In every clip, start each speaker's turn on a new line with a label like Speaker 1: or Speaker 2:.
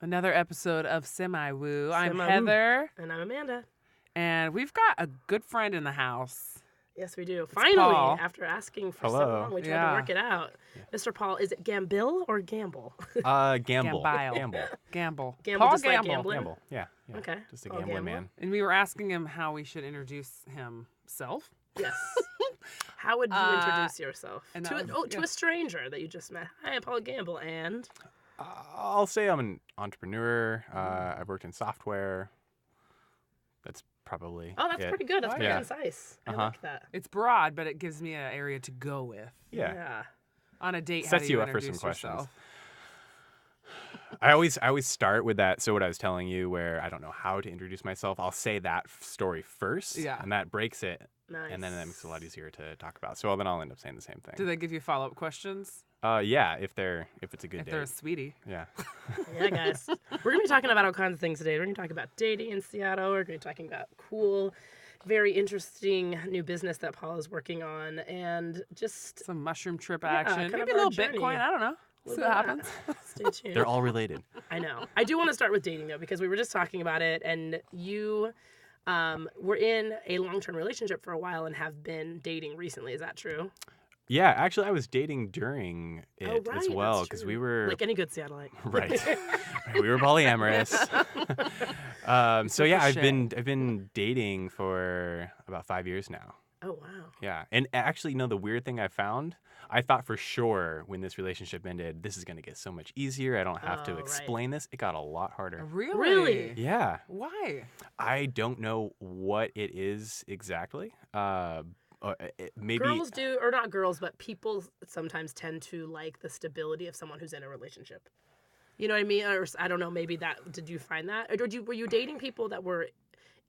Speaker 1: Another episode of Semi-Woo. I'm
Speaker 2: Semi-Woo.
Speaker 1: Heather.
Speaker 2: And I'm Amanda.
Speaker 1: And we've got a good friend in the house.
Speaker 2: Yes, we do. Finally,
Speaker 1: Paul.
Speaker 2: after asking for
Speaker 3: Hello.
Speaker 2: so long, we tried to work it out.
Speaker 3: Yeah.
Speaker 2: Mr. Paul, is it Gambill or Gamble?
Speaker 3: Gamble.
Speaker 1: Gamble.
Speaker 3: Gamble.
Speaker 2: Gamble
Speaker 1: Paul
Speaker 2: just like
Speaker 1: Gamble.
Speaker 2: gambling?
Speaker 3: Gamble. Yeah.
Speaker 2: Okay.
Speaker 3: Just a
Speaker 2: Paul
Speaker 3: gambling
Speaker 2: Gamble.
Speaker 3: man.
Speaker 1: And we were asking him how we should introduce himself.
Speaker 2: Yes. How would you introduce yourself?
Speaker 1: and
Speaker 2: To,
Speaker 1: that was-
Speaker 2: to a stranger that you just met. Hi, I'm Paul Gamble, and...
Speaker 3: I'll say I'm an entrepreneur. I've worked in software. That's probably
Speaker 2: Oh, that's
Speaker 3: it.
Speaker 2: pretty good. That's pretty
Speaker 3: Yeah.
Speaker 2: concise. I
Speaker 3: Uh-huh.
Speaker 2: like that.
Speaker 1: It's broad, but it gives me an area to go with.
Speaker 3: Yeah.
Speaker 1: On a date, how
Speaker 3: Sets
Speaker 1: do you
Speaker 3: you up for some
Speaker 1: introduce
Speaker 3: questions.
Speaker 1: yourself?
Speaker 3: I always start with that. So what I was telling you, where I don't know how to introduce myself, I'll say that story first,
Speaker 1: Yeah.
Speaker 3: and that breaks it,
Speaker 2: Nice.
Speaker 3: and then that makes it a lot easier to talk about. So then I'll end up saying the same thing.
Speaker 1: Do they give you follow-up questions?
Speaker 3: Yeah, if it's a good
Speaker 1: If
Speaker 3: date.
Speaker 1: they're a sweetie.
Speaker 3: Yeah.
Speaker 2: Yeah, guys. We're going to be talking about all kinds of things today. We're going to talk about dating in Seattle. We're going to be talking about cool, very interesting new business that Paul is working on. And just
Speaker 1: Some mushroom trip
Speaker 2: Yeah,
Speaker 1: action.
Speaker 2: kind
Speaker 1: Maybe
Speaker 2: of
Speaker 1: a
Speaker 2: our
Speaker 1: little
Speaker 2: journey.
Speaker 1: Bitcoin. I don't know. See
Speaker 2: little
Speaker 1: what
Speaker 2: bit of
Speaker 1: happens.
Speaker 2: that. Stay tuned.
Speaker 3: They're all related.
Speaker 2: I know. I do want to start with dating, though, because we were just talking about it. And you were in a long-term relationship for a while and have been dating recently. Is that true?
Speaker 3: Yeah, actually, I was dating during it as
Speaker 2: right,
Speaker 3: well
Speaker 2: that's
Speaker 3: because
Speaker 2: true.
Speaker 3: we were
Speaker 2: Like any good Seattleite.
Speaker 3: right. We were polyamorous. So yeah, I've been dating for about 5 years now.
Speaker 2: Oh, wow.
Speaker 3: Yeah, and actually, the weird thing I found, I thought for sure when this relationship ended, this is gonna get so much easier. I don't have to
Speaker 2: Oh, right.
Speaker 3: explain this. It got a lot harder.
Speaker 1: Really?
Speaker 2: Really?
Speaker 3: Yeah,
Speaker 1: Why?
Speaker 3: I don't know what it is exactly. Maybe
Speaker 2: Girls do, or not girls, but people sometimes tend to like the stability of someone who's in a relationship. You know what I mean? Or I don't know, maybe that, did you find that? Or were you dating people that were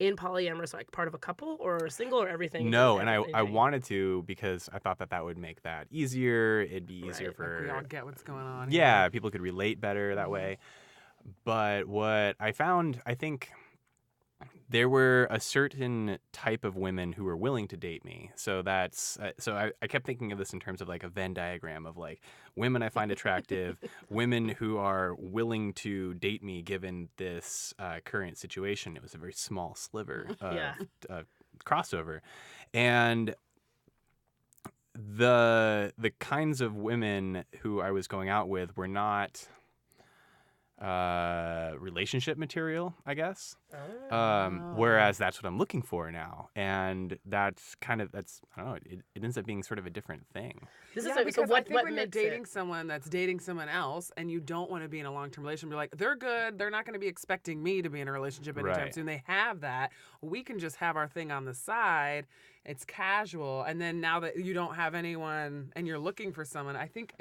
Speaker 2: in polyamorous, like part of a couple or single or everything?
Speaker 3: No, and I
Speaker 2: Anything?
Speaker 3: wanted to because I thought that would make that easier. It'd be easier
Speaker 2: Right.
Speaker 3: for
Speaker 1: We all get what's going on.
Speaker 3: yeah, people could relate better that way. But what I found, I think there were a certain type of women who were willing to date me. So that's I kept thinking of this in terms of like a Venn diagram of like women I find attractive, women who are willing to date me given this current situation. It was a very small sliver of
Speaker 2: Yeah.
Speaker 3: crossover, and the kinds of women who I was going out with were not relationship material, I guess. Whereas that's what I'm looking for now, and that's I don't know. It ends up being sort of a different thing.
Speaker 2: This
Speaker 1: Yeah,
Speaker 2: is so
Speaker 1: because
Speaker 2: what
Speaker 1: I think when you're
Speaker 2: makes
Speaker 1: dating
Speaker 2: it?
Speaker 1: someone that's dating someone else and you don't want to be in a long-term relationship, you're like, they're good. They're not going to be expecting me to be in a relationship anytime
Speaker 3: Right.
Speaker 1: soon. They have that. We can just have our thing on the side. It's casual. And then now that you don't have anyone and you're looking for someone, I think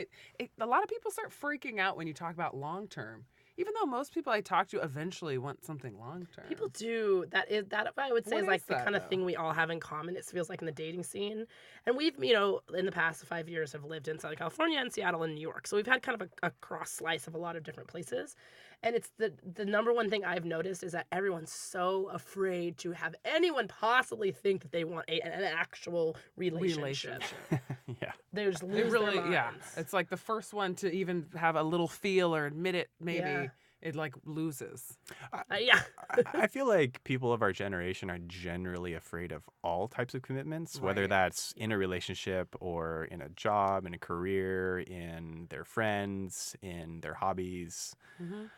Speaker 1: a lot of people start freaking out when you talk about long-term. Even though most people I talk to eventually want something long-term.
Speaker 2: People do. That I would say
Speaker 1: What
Speaker 2: is like
Speaker 1: is
Speaker 2: the
Speaker 1: that,
Speaker 2: kind of
Speaker 1: though?
Speaker 2: thing we all have in common. It feels like in the dating scene, and we've in the past 5 years have lived in Southern California and Seattle and New York, so we've had kind of a cross slice of a lot of different places. And it's the number one thing I've noticed is that everyone's so afraid to have anyone possibly think that they want an actual relationship.
Speaker 3: Yeah.
Speaker 2: There's
Speaker 1: It
Speaker 2: lose
Speaker 1: really,
Speaker 2: their minds.
Speaker 1: yeah. It's like the first one to even have a little feel or admit it, maybe.
Speaker 2: Yeah.
Speaker 1: It like loses.
Speaker 2: Yeah.
Speaker 3: I feel like people of our generation are generally afraid of all types of commitments, whether
Speaker 1: Right.
Speaker 3: that's in a relationship or in a job, in a career, in their friends, in their hobbies.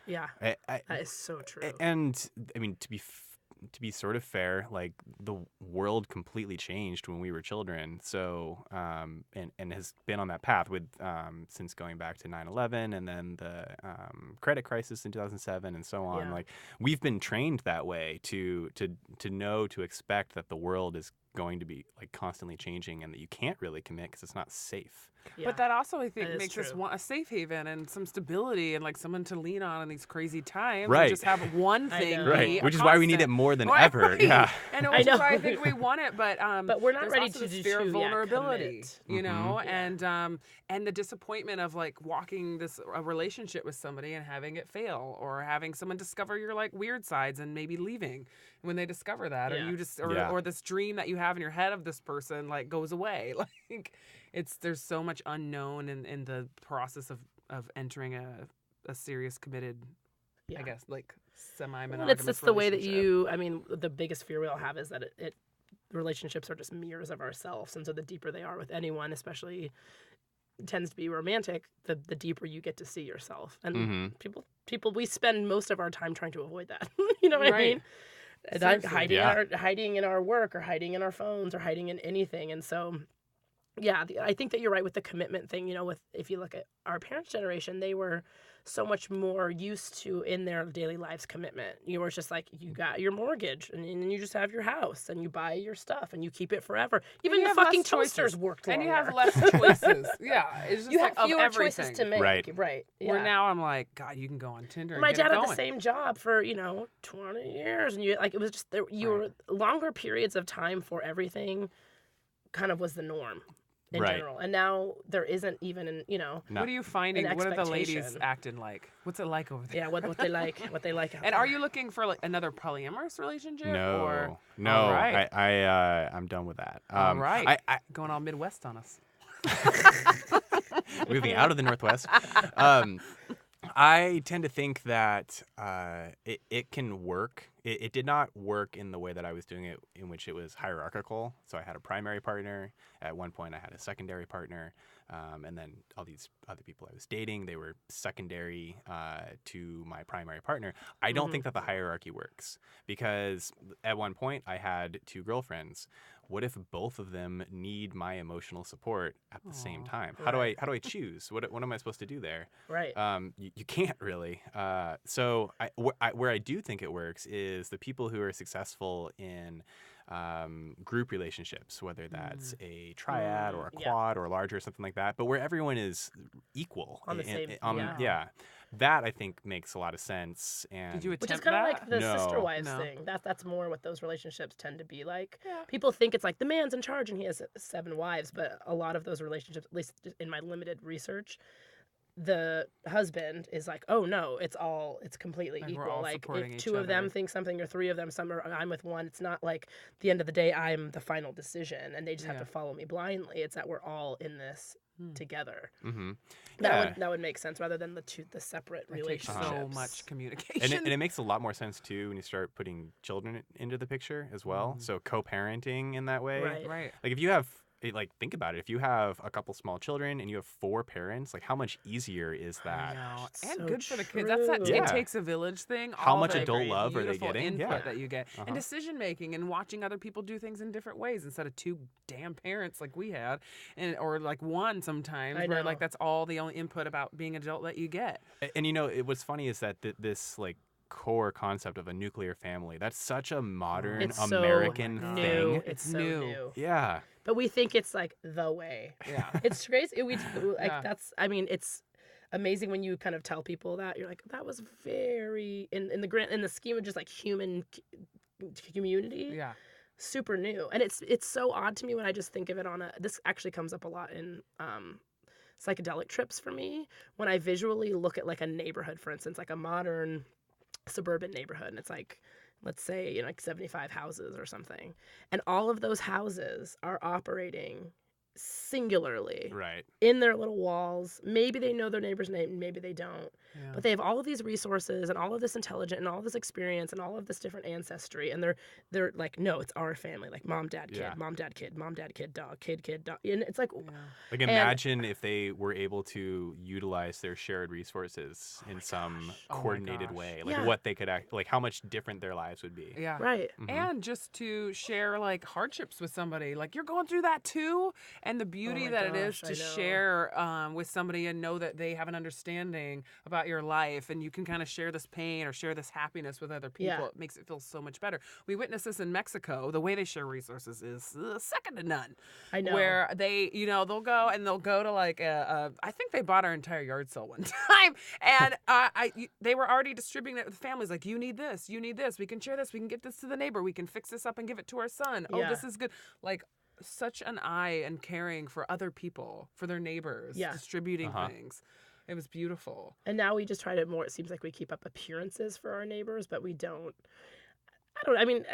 Speaker 2: Yeah.
Speaker 3: I,
Speaker 2: That is so true.
Speaker 3: and I mean, to be sort of fair, like the world completely changed when we were children. So, and has been on that path with since going back to 9/11 and then the credit crisis in 2007 and so on.
Speaker 2: Yeah.
Speaker 3: Like we've been trained that way to know to expect that the world is going to be like constantly changing and that you can't really commit because it's not safe.
Speaker 2: Yeah.
Speaker 1: But that also, I think,
Speaker 2: That is
Speaker 1: makes us
Speaker 2: true.
Speaker 1: want a safe haven and some stability and like someone to lean on in these crazy times. And
Speaker 3: Right.
Speaker 1: just have one
Speaker 2: I
Speaker 1: thing
Speaker 2: know.
Speaker 1: be
Speaker 3: Right,
Speaker 1: a
Speaker 3: which is why we need it
Speaker 1: constant.
Speaker 3: more than
Speaker 1: Right,
Speaker 3: ever.
Speaker 1: right.
Speaker 3: Yeah.
Speaker 1: And
Speaker 2: I
Speaker 1: which is
Speaker 2: know.
Speaker 1: why I think we want it, but
Speaker 2: we're not
Speaker 1: there's
Speaker 2: ready
Speaker 1: also
Speaker 2: to
Speaker 1: this
Speaker 2: do
Speaker 1: fear of
Speaker 2: true,
Speaker 1: vulnerability,
Speaker 2: commit.
Speaker 1: you know,
Speaker 2: Yeah.
Speaker 1: and the disappointment of like walking a relationship with somebody and having it fail, or having someone discover your like weird sides and maybe leaving when they discover that, or
Speaker 2: Yeah.
Speaker 1: you just
Speaker 3: Yeah.
Speaker 1: or this dream that you have in your head of this person like goes away. Like there's so much unknown in the process of entering a serious committed I guess, like
Speaker 2: Well,
Speaker 1: semi-monogamous
Speaker 2: it's the way that
Speaker 1: relationship.
Speaker 2: I mean, the biggest fear we all have is that relationships are just mirrors of ourselves. And so the deeper they are with anyone, especially tends to be romantic, the deeper you get to see yourself. And
Speaker 3: Mm-hmm.
Speaker 2: people, we spend most of our time trying to avoid that. You know what I
Speaker 1: Right.
Speaker 2: mean? And
Speaker 1: Seriously.
Speaker 2: hiding in our work or hiding in our phones or hiding in anything. And so, yeah, I think that you're right with the commitment thing. You know, if you look at our parents' generation, they were so much more used to in their daily lives commitment. You were just like, you got your mortgage and you just have your house and you buy your stuff and you keep it forever. Even
Speaker 1: you
Speaker 2: the
Speaker 1: have
Speaker 2: fucking
Speaker 1: less choices.
Speaker 2: toasters worked longer.
Speaker 1: And you have less choices. Yeah. It's just
Speaker 2: You
Speaker 1: like
Speaker 2: have fewer
Speaker 1: of everything.
Speaker 2: choices to make.
Speaker 3: Right.
Speaker 2: Yeah.
Speaker 1: Where now I'm like, God, you can go on Tinder and
Speaker 2: My
Speaker 1: get
Speaker 2: dad
Speaker 1: it
Speaker 2: had
Speaker 1: going.
Speaker 2: the same job for 20 years, and it was just you were longer periods of time for everything. Kind of was the norm in
Speaker 3: Right.
Speaker 2: general, and now there isn't even
Speaker 3: No.
Speaker 1: What are you finding?
Speaker 2: an
Speaker 1: What are the ladies
Speaker 2: expectation.
Speaker 1: acting like? What's it like over there?
Speaker 2: yeah what they like out
Speaker 1: And
Speaker 2: there.
Speaker 1: are you looking for like another polyamorous relationship?
Speaker 3: No,
Speaker 1: Or...
Speaker 3: no,
Speaker 1: All right.
Speaker 3: I'm done with that.
Speaker 1: All right.
Speaker 3: I
Speaker 1: Going all Midwest on us.
Speaker 3: moving out of the Northwest. I tend to think that it can work. It did not work in the way that I was doing it, in which it was hierarchical. So I had a primary partner. At one point, I had a secondary partner. And then all these other people I was dating, they were secondary to my primary partner. I don't think that the hierarchy works, because at one point I had 2 girlfriends. What if both of them need my emotional support at the same time? How do I choose? What am I supposed to do there?
Speaker 2: Right.
Speaker 3: You can't really. So where I do think it works is the people who are successful in group relationships, whether that's a triad or a quad or larger or something like that, but where everyone is equal
Speaker 2: On the same-
Speaker 3: yeah. That I think makes a lot of sense. And
Speaker 1: Did you
Speaker 2: Which is
Speaker 1: attempt
Speaker 2: kind of
Speaker 1: that?
Speaker 2: like the
Speaker 3: No.
Speaker 2: sister wives
Speaker 1: No.
Speaker 2: thing. That's more what those relationships tend to be like.
Speaker 1: Yeah.
Speaker 2: People think it's like the man's in charge and he has 7 wives, but a lot of those relationships, at least in my limited research, the husband is like, oh no, it's completely
Speaker 1: Like, we're
Speaker 2: equal.
Speaker 1: all
Speaker 2: Like
Speaker 1: supporting
Speaker 2: if
Speaker 1: each
Speaker 2: 2 of them
Speaker 1: other.
Speaker 2: think something or 3 of them I'm with one, it's not like at the end of the day I'm the final decision and they just have
Speaker 1: Yeah.
Speaker 2: to follow me blindly. It's that we're all in this together.
Speaker 3: mm-hmm.
Speaker 2: That would make sense rather than the separate
Speaker 1: It takes
Speaker 2: relationships.
Speaker 1: so much communication.
Speaker 3: And it makes a lot more sense too when you start putting children into the picture as well. So co-parenting in that way.
Speaker 2: Right.
Speaker 3: Like if you have, like, think about it. If you have a couple small children and you have 4 parents, like how much easier is that?
Speaker 1: No,
Speaker 2: It's
Speaker 1: and
Speaker 2: so
Speaker 1: good for the kids. That's that
Speaker 2: true.
Speaker 3: Yeah.
Speaker 1: It takes a village thing.
Speaker 3: How
Speaker 1: all
Speaker 3: much
Speaker 1: the
Speaker 3: adult love are they
Speaker 1: beautiful
Speaker 3: getting?
Speaker 1: Input
Speaker 3: Yeah.
Speaker 1: that you get, and decision making, and watching other people do things in different ways instead of 2 damn parents like we had, or like one sometimes,
Speaker 2: I
Speaker 1: where
Speaker 2: know.
Speaker 1: like that's all the only input about being an adult that you get.
Speaker 3: And what's funny is that this like core concept of a nuclear family, that's such a modern
Speaker 2: It's so
Speaker 3: American
Speaker 2: new.
Speaker 3: thing.
Speaker 2: It's so
Speaker 1: new.
Speaker 2: new.
Speaker 3: Yeah.
Speaker 2: But we think it's like the way.
Speaker 1: Yeah.
Speaker 2: It's crazy.
Speaker 1: Yeah.
Speaker 2: It's amazing when you kind of tell people that you're like, that was very in the scheme of just like human community.
Speaker 1: Yeah.
Speaker 2: Super new. And it's so odd to me when I just think of it this actually comes up a lot in psychedelic trips for me, when I visually look at like a neighborhood, for instance, like a modern suburban neighborhood, and it's like, let's say, like 75 houses or something, and all of those houses are operating singularly
Speaker 3: Right.
Speaker 2: in their little walls. Maybe they know their neighbor's name, maybe they don't.
Speaker 1: Yeah.
Speaker 2: But they have all of these resources and all of this intelligence and all of this experience and all of this different ancestry, and they're like, no, it's our family, like mom, dad, kid,
Speaker 3: Yeah.
Speaker 2: mom, dad, kid, mom, dad, kid, dog, kid, dog, and it's like,
Speaker 3: Like imagine if they were able to utilize their shared resources in some
Speaker 1: Oh my
Speaker 3: coordinated
Speaker 1: gosh.
Speaker 3: way, like
Speaker 2: Yeah.
Speaker 3: what they could like how much different their lives would be.
Speaker 1: Yeah.
Speaker 2: right.
Speaker 1: And just to share like hardships with somebody, like you're going through that too, and the beauty
Speaker 2: my
Speaker 1: that it is
Speaker 2: gosh,
Speaker 1: to
Speaker 2: I know.
Speaker 1: share with somebody and know that they have an understanding about your life, and you can kind of share this pain or share this happiness with other people.
Speaker 2: Yeah.
Speaker 1: It makes it feel so much better. We witnessed this in Mexico. The way they share resources is second to none.
Speaker 2: I know.
Speaker 1: Where they, they'll go to like I think they bought our entire yard sale one time, and they were already distributing it with families. Like, you need this, we can share this, we can get this to the neighbor, we can fix this up and give it to our son. Oh,
Speaker 2: Yeah.
Speaker 1: this is good. Like, such an eye and caring for other people, for their neighbors,
Speaker 2: Yeah.
Speaker 1: distributing things. It was beautiful.
Speaker 2: And now we just try to it seems like we keep up appearances for our neighbors, but we don't. I mean,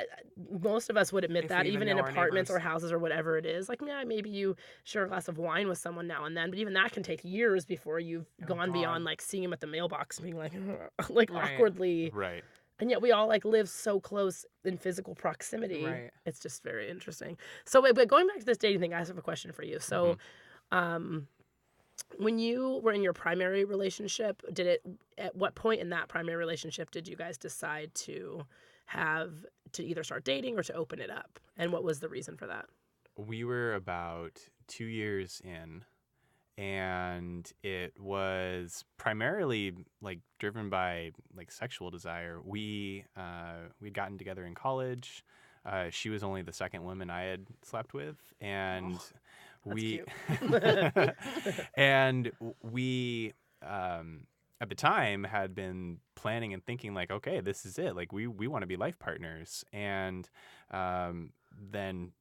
Speaker 2: most of us would admit
Speaker 1: If
Speaker 2: that,
Speaker 1: we even
Speaker 2: even in
Speaker 1: know our
Speaker 2: apartments or
Speaker 1: neighbors.
Speaker 2: houses or whatever it is. Like, yeah, maybe you share a glass of wine with someone now and then, but even that can take years before you've
Speaker 1: Oh,
Speaker 2: gone
Speaker 1: God.
Speaker 2: beyond like seeing him at the mailbox and being like, like
Speaker 1: Right.
Speaker 2: awkwardly.
Speaker 3: Right.
Speaker 2: And yet we all like live so close in physical proximity.
Speaker 1: Right.
Speaker 2: It's just very interesting. So, but going back to this dating thing, I have a question for you. So, when you were in your primary relationship, at what point in that primary relationship did you guys decide to either start dating or to open it up? And what was the reason for that?
Speaker 3: We were about 2 years in, and it was primarily like driven by like sexual desire. We'd gotten together in college. She was only the second woman I had slept with, and we and we at the time had been planning and thinking like, okay, this is it. Like we want to be life partners, and then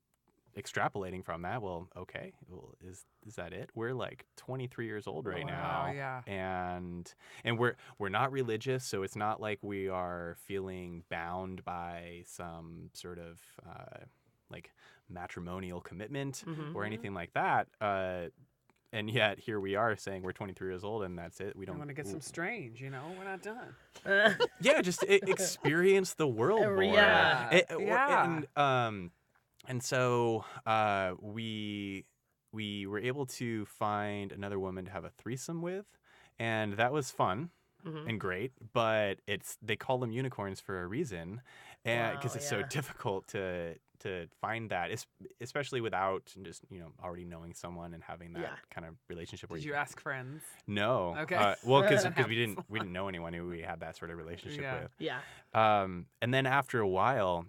Speaker 3: extrapolating from that, well, okay, well, is that it? We're like 23 years old right now,
Speaker 1: yeah.
Speaker 3: and we're not religious, so it's not like we are feeling bound by some sort of like matrimonial commitment or anything like that. And yet here we are saying we're 23 years old and that's it. We don't
Speaker 1: want to get some strange, we're not done.
Speaker 3: Yeah, just experience the world more.
Speaker 2: Yeah.
Speaker 3: And so we were able to find another woman to have a threesome with, and that was fun and great. But they call them unicorns for a reason, and because it's so difficult to find that, especially without just already knowing someone and having that kind of relationship.
Speaker 1: Did you ask friends?
Speaker 3: No.
Speaker 1: Okay.
Speaker 3: Well, because we didn't know anyone who we had that sort of relationship with.
Speaker 2: Yeah.
Speaker 3: And then after a while,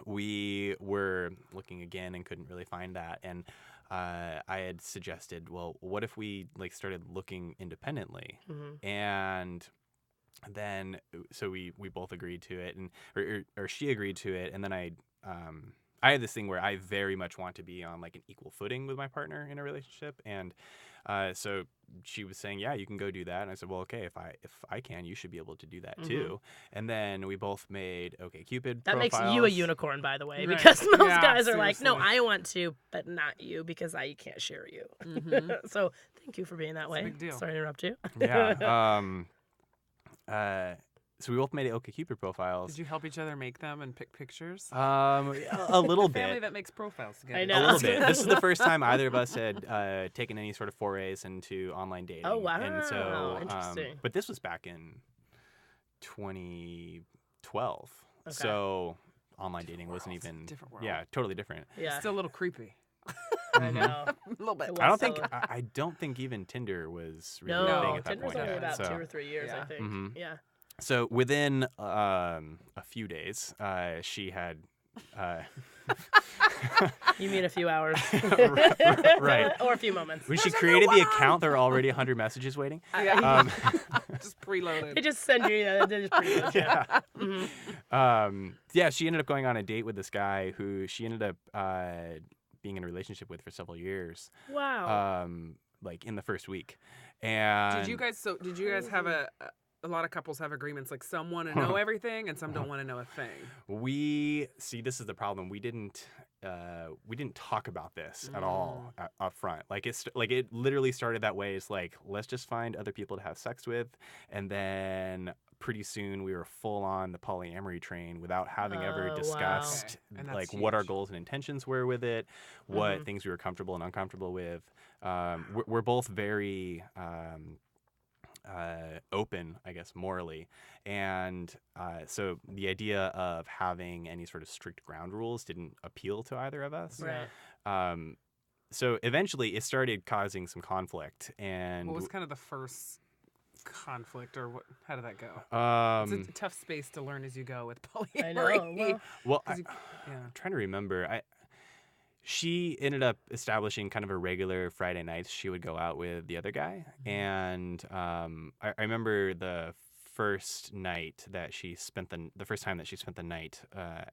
Speaker 3: we were looking again and couldn't really find that. And I had suggested, well, what if we like started looking independently? And then so we both agreed to it, and or she agreed to it, and then I had this thing where I very much want to be on like an equal footing with my partner in a relationship, and so she was saying, yeah, you can go do that, and I said, well, okay, if I can, you should be able to do that too. And then we both made OkCupid
Speaker 2: That
Speaker 3: profiles.
Speaker 2: makes you a unicorn, by the way,
Speaker 1: Right.
Speaker 2: because most
Speaker 1: Yeah,
Speaker 2: guys are like, no,
Speaker 1: seriously.
Speaker 2: I want to, but not you because I can't share you. So thank you for being that way.
Speaker 1: a big deal.
Speaker 2: Sorry to interrupt you.
Speaker 3: Yeah. So we both made OkCupid profiles.
Speaker 1: Did you help each other make them and pick pictures?
Speaker 3: A little
Speaker 1: Family
Speaker 3: bit.
Speaker 1: that makes profiles together.
Speaker 2: I
Speaker 3: A
Speaker 2: know.
Speaker 3: little bit. This is the first time either of us had taken any sort of forays into online dating.
Speaker 2: Oh, wow.
Speaker 3: And so,
Speaker 2: Interesting.
Speaker 3: but this was back in 2012.
Speaker 2: Okay.
Speaker 3: So online dating wasn't
Speaker 1: world.
Speaker 3: even
Speaker 1: Different world.
Speaker 3: Yeah, totally different.
Speaker 2: Yeah,
Speaker 1: Still a little creepy.
Speaker 2: I know.
Speaker 1: A little bit.
Speaker 2: It was
Speaker 3: I don't
Speaker 2: so-
Speaker 3: think I don't think even Tinder was really
Speaker 2: No,
Speaker 3: a thing at that
Speaker 2: Tinder's
Speaker 3: point
Speaker 2: only
Speaker 3: yet.
Speaker 2: about
Speaker 3: so.
Speaker 2: 2 or 3 years, I
Speaker 1: Yeah.
Speaker 2: think. Yeah.
Speaker 3: So within a few days, she had.
Speaker 2: You mean a few hours.
Speaker 3: Right.
Speaker 2: Or a few moments.
Speaker 3: When she created the account, there were already 100 messages waiting.
Speaker 1: Yeah. Just preloaded.
Speaker 2: They just send you, they just pretty much, yeah.
Speaker 3: Yeah, she ended up going on a date with this guy who she ended up being in a relationship with for several years.
Speaker 2: Wow.
Speaker 3: Like in the first week. And
Speaker 1: Did you guys have a lot of couples have agreements like some want to know everything and some don't want to know a thing.
Speaker 3: this is the problem. We didn't talk about this at all up front. Like it literally started that way. It's like, let's just find other people to have sex with, and then pretty soon we were full on the polyamory train without having ever
Speaker 2: Oh, wow.
Speaker 3: discussed
Speaker 1: Okay. And that's
Speaker 3: like what our
Speaker 1: huge.
Speaker 3: goals and intentions were with it, what things we were comfortable and uncomfortable with. We're both very open, I guess, morally. And so the idea of having any sort of strict ground rules didn't appeal to either of us.
Speaker 2: Right.
Speaker 3: So eventually it started causing some conflict. And
Speaker 1: What was kind of the first conflict, or what? How did that go? It's a tough space to learn as you go with polyamory.
Speaker 2: I know. Well,
Speaker 3: I'm trying to remember. She ended up establishing kind of a regular Friday nights. She would go out with the other guy. And I remember the first night that she spent the first time that she spent the night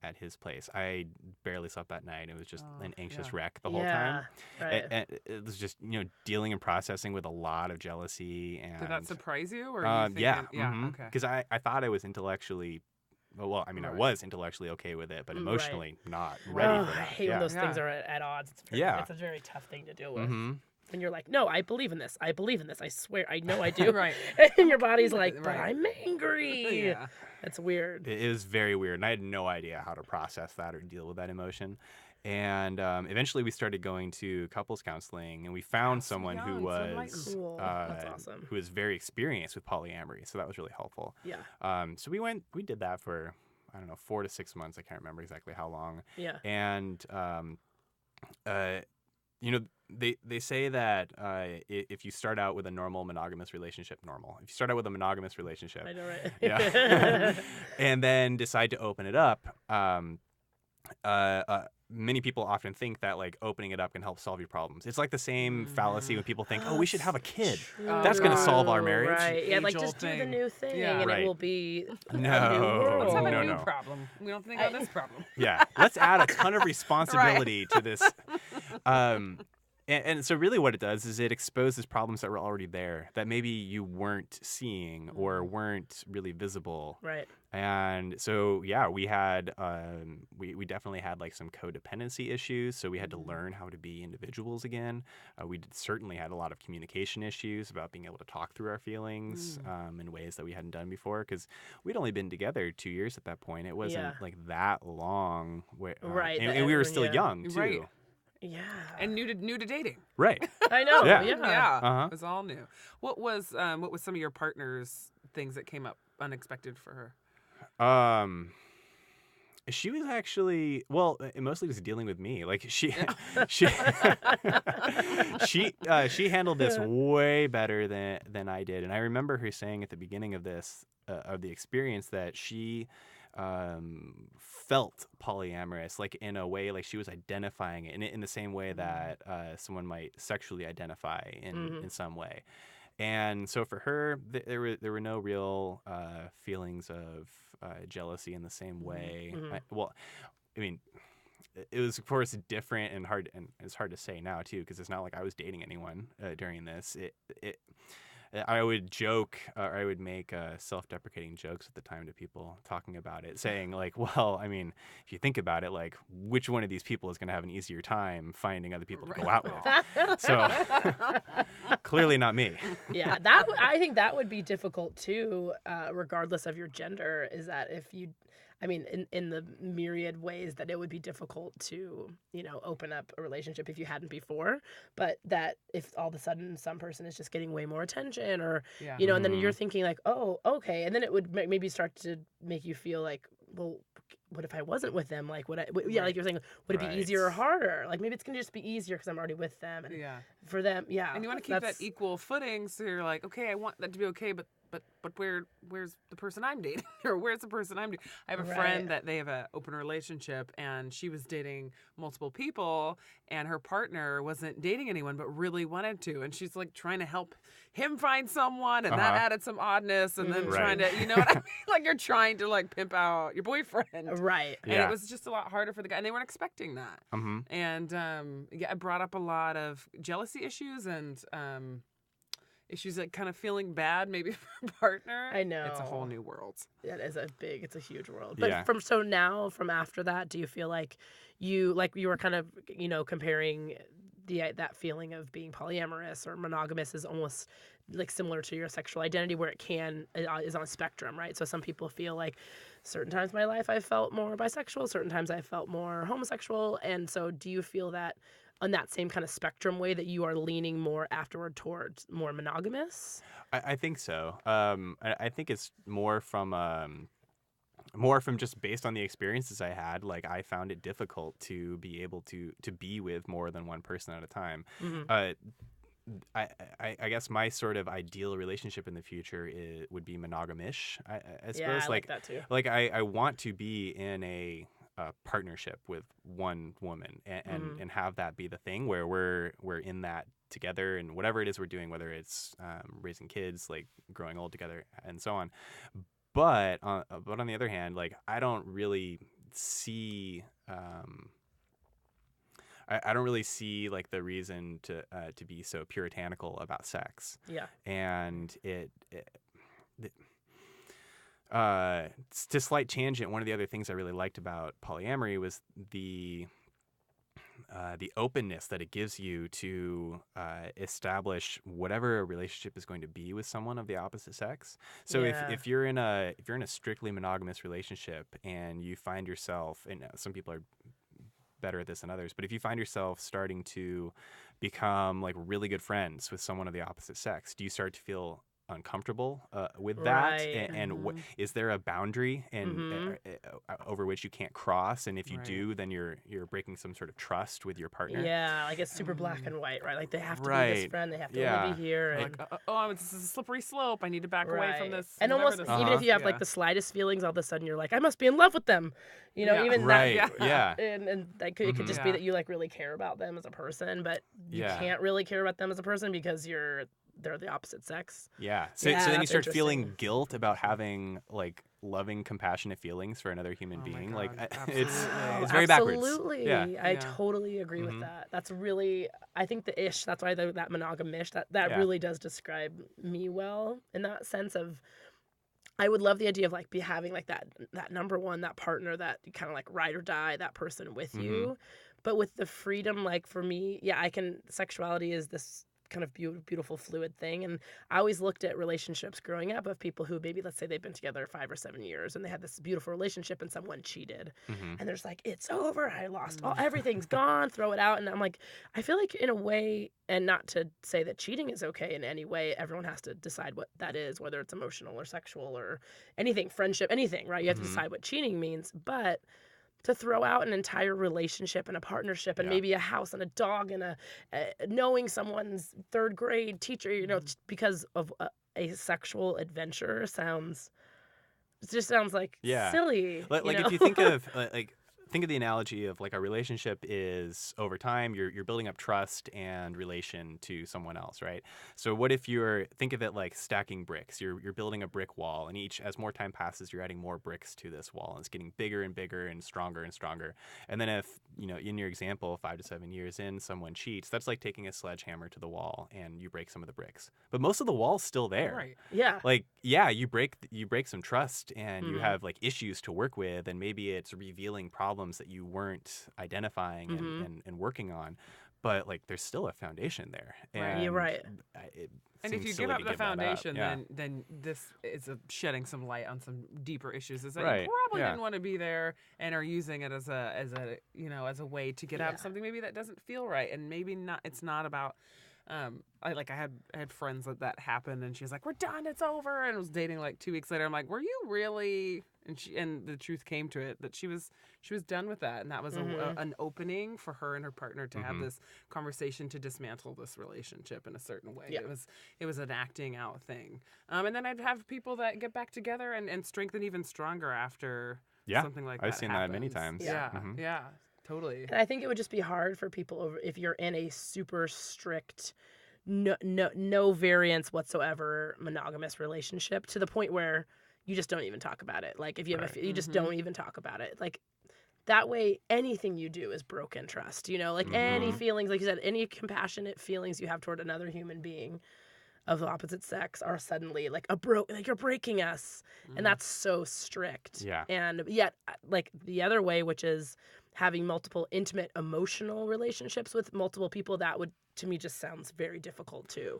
Speaker 3: at his place. I barely slept that night. It was just an anxious wreck the whole time.
Speaker 2: Right.
Speaker 3: And it was just, dealing and processing with a lot of jealousy. And
Speaker 1: Did that surprise you, or you
Speaker 3: yeah.
Speaker 1: thinking, okay.
Speaker 3: Because I thought I was intellectually well, I mean, I
Speaker 1: Right.
Speaker 3: was intellectually okay with it, but
Speaker 2: Right.
Speaker 3: emotionally not
Speaker 2: Oh,
Speaker 3: ready
Speaker 2: I
Speaker 3: for that.
Speaker 2: hate
Speaker 3: yeah.
Speaker 2: when those
Speaker 1: Yeah.
Speaker 2: things are at odds.
Speaker 3: Yeah.
Speaker 2: It's a very tough thing to deal with.
Speaker 3: Mm-hmm.
Speaker 2: And you're like, no, I believe in this. I believe in this. I swear, I know I do.
Speaker 1: Right.
Speaker 2: And your body's like, but
Speaker 1: Right.
Speaker 2: I'm angry.
Speaker 1: Yeah.
Speaker 2: That's weird.
Speaker 3: It is very weird, and I had no idea how to process that or deal with that emotion. And eventually, we started going to couples counseling, and we found
Speaker 1: So
Speaker 3: someone who
Speaker 1: young, so enlightened.
Speaker 3: was
Speaker 2: Cool. That's awesome.
Speaker 3: who was very experienced with polyamory. So that was really helpful.
Speaker 2: Yeah.
Speaker 3: So we did that for, I don't know, 4 to 6 months. I can't remember exactly how long.
Speaker 2: Yeah.
Speaker 3: And you know, they say that if you start out with a normal monogamous relationship, if you start out with a monogamous relationship,
Speaker 2: I know, right?
Speaker 3: yeah, and then decide to open it up, many people often think that like opening it up can help solve your problems. It's like the same fallacy when people think, oh, we should have a kid. That's going to solve our marriage.
Speaker 2: Right. Yeah, like
Speaker 1: Age-old
Speaker 2: just do the
Speaker 1: thing.
Speaker 2: new thing
Speaker 1: Yeah.
Speaker 2: and
Speaker 3: Right.
Speaker 2: it will be a new
Speaker 3: No.
Speaker 2: world.
Speaker 1: Let's have a
Speaker 3: No,
Speaker 1: new
Speaker 3: no.
Speaker 1: problem. We don't think about this problem.
Speaker 3: Yeah, let's add a ton of responsibility to this. And so really what it does is it exposes problems that were already there that maybe you weren't seeing or weren't really visible.
Speaker 2: Right.
Speaker 3: And so, yeah, we had, we definitely had like some codependency issues. So we had to learn how to be individuals again. Certainly had a lot of communication issues about being able to talk through our feelings in ways that we hadn't done before. Because we'd only been together 2 years at that point. It wasn't like that long.
Speaker 2: Right,
Speaker 3: And we were still young, too.
Speaker 1: Right.
Speaker 2: Yeah.
Speaker 1: And new to dating.
Speaker 3: Right.
Speaker 2: I know.
Speaker 3: Yeah.
Speaker 2: Yeah.
Speaker 3: Uh-huh.
Speaker 1: It was all new. What was some of your partner's things that came up unexpected for her?
Speaker 3: She was actually, well, it mostly was dealing with me. Like she she handled this way better than I did. And I remember her saying at the beginning of this of the experience that she felt polyamorous, like in a way, like she was identifying it in the same way that someone might sexually identify in some way. And so for her, there were no real feelings of jealousy in the same way. I mean, it was of course different and hard, and it's hard to say now too, because it's not like I was dating anyone during this. I would joke, or I would make self-deprecating jokes at the time to people talking about it, saying like, well, I mean, if you think about it, like, which one of these people is going to have an easier time finding other people to go out with? So clearly not me.
Speaker 2: Yeah, I think that would be difficult too, regardless of your gender. Is that if you, I mean, in the myriad ways that it would be difficult to, open up a relationship if you hadn't before, but that if all of a sudden some person is just getting way more attention or,
Speaker 1: Yeah.
Speaker 2: and then you're thinking like, oh, okay. And then it would maybe start to make you feel like, well, what if I wasn't with them? Like, like you're saying, would it be
Speaker 3: Right.
Speaker 2: easier or harder? Like maybe it's going to just be easier because I'm already with them. And
Speaker 1: Yeah.
Speaker 2: for them, yeah.
Speaker 1: And you want to keep that equal footing, so you're like, okay, I want that to be okay, but where's the person I'm dating, or where's the person I'm dating? I have a friend that they have an open relationship, and she was dating multiple people, and her partner wasn't dating anyone, but really wanted to, and she's like trying to help him find someone, and that added some oddness, and then trying to, you know what I mean? Like you're trying to like pimp out your boyfriend,
Speaker 2: right?
Speaker 1: And it was just a lot harder for the guy, and they weren't expecting that, and it brought up a lot of jealousy issues and issues like kind of feeling bad maybe for a partner.
Speaker 2: I know.
Speaker 1: It's a whole new world.
Speaker 2: It's a huge world. But from after that, do you feel like you were kind of, comparing that feeling of being polyamorous or monogamous is almost like similar to your sexual identity, where it is on a spectrum, right? So some people feel like certain times in my life I felt more bisexual, certain times I felt more homosexual. And so do you feel that on that same kind of spectrum way that you are leaning more afterward towards more monogamous?
Speaker 3: I think so. I think it's more from just based on the experiences I had. Like I found it difficult to be able to be with more than one person at a time. I guess my sort of ideal relationship in the future would be monogamish. I suppose.
Speaker 2: Yeah, I like that too.
Speaker 3: Like I want to be in a partnership with one woman and have that be the thing where we're in that together, and whatever it is we're doing, whether it's raising kids, like growing old together and so on. But on the other hand, like I don't really see I don't really see like the reason to be so puritanical about sex.
Speaker 2: Yeah.
Speaker 3: And to slight tangent, one of the other things I really liked about polyamory was the openness that it gives you to establish whatever a relationship is going to be with someone of the opposite sex. So if you're in a strictly monogamous relationship and you find yourself, and some people are better at this than others, but if you find yourself starting to become like really good friends with someone of the opposite sex, do you start to feel uncomfortable with that?
Speaker 2: Right.
Speaker 3: And what is there a boundary and over which you can't cross? And if you do, then you're breaking some sort of trust with your partner.
Speaker 2: Yeah, like it's super black and white, right? Like they have to be
Speaker 3: Right.
Speaker 2: this friend, they have to
Speaker 3: Yeah.
Speaker 2: only be here. And,
Speaker 1: Like, it's a slippery slope. I need to back away from
Speaker 2: right.
Speaker 1: this.
Speaker 2: And
Speaker 1: whatever
Speaker 2: almost
Speaker 1: this
Speaker 2: even
Speaker 1: is.
Speaker 2: if you have
Speaker 1: Yeah.
Speaker 2: like the slightest feelings, all of a sudden you're like, I must be in love with them. You know,
Speaker 1: Yeah.
Speaker 2: even
Speaker 3: Right.
Speaker 2: that.
Speaker 3: Yeah.
Speaker 2: And that could, it could just be
Speaker 1: Yeah.
Speaker 2: that you like really care about them as a person, but you
Speaker 3: Yeah.
Speaker 2: can't really care about them as a person because they're the opposite sex.
Speaker 3: Yeah. So
Speaker 2: Yeah,
Speaker 3: then you
Speaker 2: that's
Speaker 3: start feeling
Speaker 2: interesting.
Speaker 3: guilt about having like loving, compassionate feelings for another human
Speaker 1: Oh my
Speaker 3: being.
Speaker 1: God,
Speaker 3: Like
Speaker 1: absolutely.
Speaker 3: it's very backwards.
Speaker 2: Absolutely.
Speaker 3: Yeah.
Speaker 2: I
Speaker 1: Yeah.
Speaker 2: totally agree with
Speaker 3: Mhm.
Speaker 2: that. That's really, I think the ish, that's why that monogamish, that
Speaker 3: Yeah.
Speaker 2: really does describe me well in that sense of, I would love the idea of like having like that number one, that partner, that kind of like ride or die, that person with you. But with the freedom, like for me, yeah, sexuality is this kind of beautiful fluid thing. And I always looked at relationships growing up of people who maybe, let's say they've been together 5 or 7 years and they had this beautiful relationship and someone cheated.
Speaker 3: Mhm.
Speaker 2: And there's like, it's over. I lost everything's gone. Throw it out. And I'm like, I feel like in a way, and not to say that cheating is okay in any way, everyone has to decide what that is, whether it's emotional or sexual or anything, friendship, anything, right? You have to decide what cheating means. But to throw out an entire relationship and a partnership and
Speaker 3: Yeah.
Speaker 2: maybe a house and a dog and a knowing someone's third grade teacher, you know, because of a sexual adventure just sounds like
Speaker 3: Yeah.
Speaker 2: silly.
Speaker 3: Like
Speaker 2: you know?
Speaker 3: if you think of think of the analogy of like a relationship is over time you're building up trust and relation to someone else, right? So what if think of it like stacking bricks. You're building a brick wall, and as more time passes, you're adding more bricks to this wall, and it's getting bigger and bigger and stronger and stronger. And then if, you know, in your example, 5 to 7 years in, someone cheats, that's like taking a sledgehammer to the wall and you break some of the bricks. But most of the wall's still there.
Speaker 1: Right.
Speaker 2: Yeah.
Speaker 3: Like, yeah, you break some trust and you have like issues to work with, and maybe it's revealing problems that you weren't identifying and working on, but like there's still a foundation there.
Speaker 2: Right.
Speaker 3: And
Speaker 2: You're right.
Speaker 1: And if
Speaker 3: seems
Speaker 1: you
Speaker 3: silly
Speaker 1: give up
Speaker 3: to
Speaker 1: the
Speaker 3: that up.
Speaker 1: foundation,
Speaker 3: Yeah.
Speaker 1: then this is shedding some light on some deeper issues. Is that
Speaker 3: Right.
Speaker 1: you probably
Speaker 3: Yeah.
Speaker 1: didn't want to be there and are using it as a you know, as a way to get out of something maybe that doesn't feel right, and maybe not. It's not about. I had friends that happened, and she was like, "We're done, it's over," and I was dating like 2 weeks later. I'm like, "Were you really?" And the truth came to it that she was done with that, and that was an opening for her and her partner to have this conversation to dismantle this relationship in a certain way.
Speaker 2: Yeah.
Speaker 1: It was an acting out thing, and then I'd have people that get back together and strengthen even stronger after something like that.
Speaker 3: I've seen that many
Speaker 1: happens.
Speaker 3: times.
Speaker 1: Yeah, yeah, totally.
Speaker 2: And I think it would just be hard for people if you're in a super strict, no variance whatsoever monogamous relationship to the point where you just don't even talk about it. Like if you have you just don't even talk about it. Like that way, anything you do is broken trust. You know, like any feelings, like you said, any compassionate feelings you have toward another human being of the opposite sex are suddenly like like you're breaking us, and that's so strict.
Speaker 3: Yeah.
Speaker 2: And yet, like the other way, which is having multiple intimate emotional relationships with multiple people, that would to me just sounds very difficult too.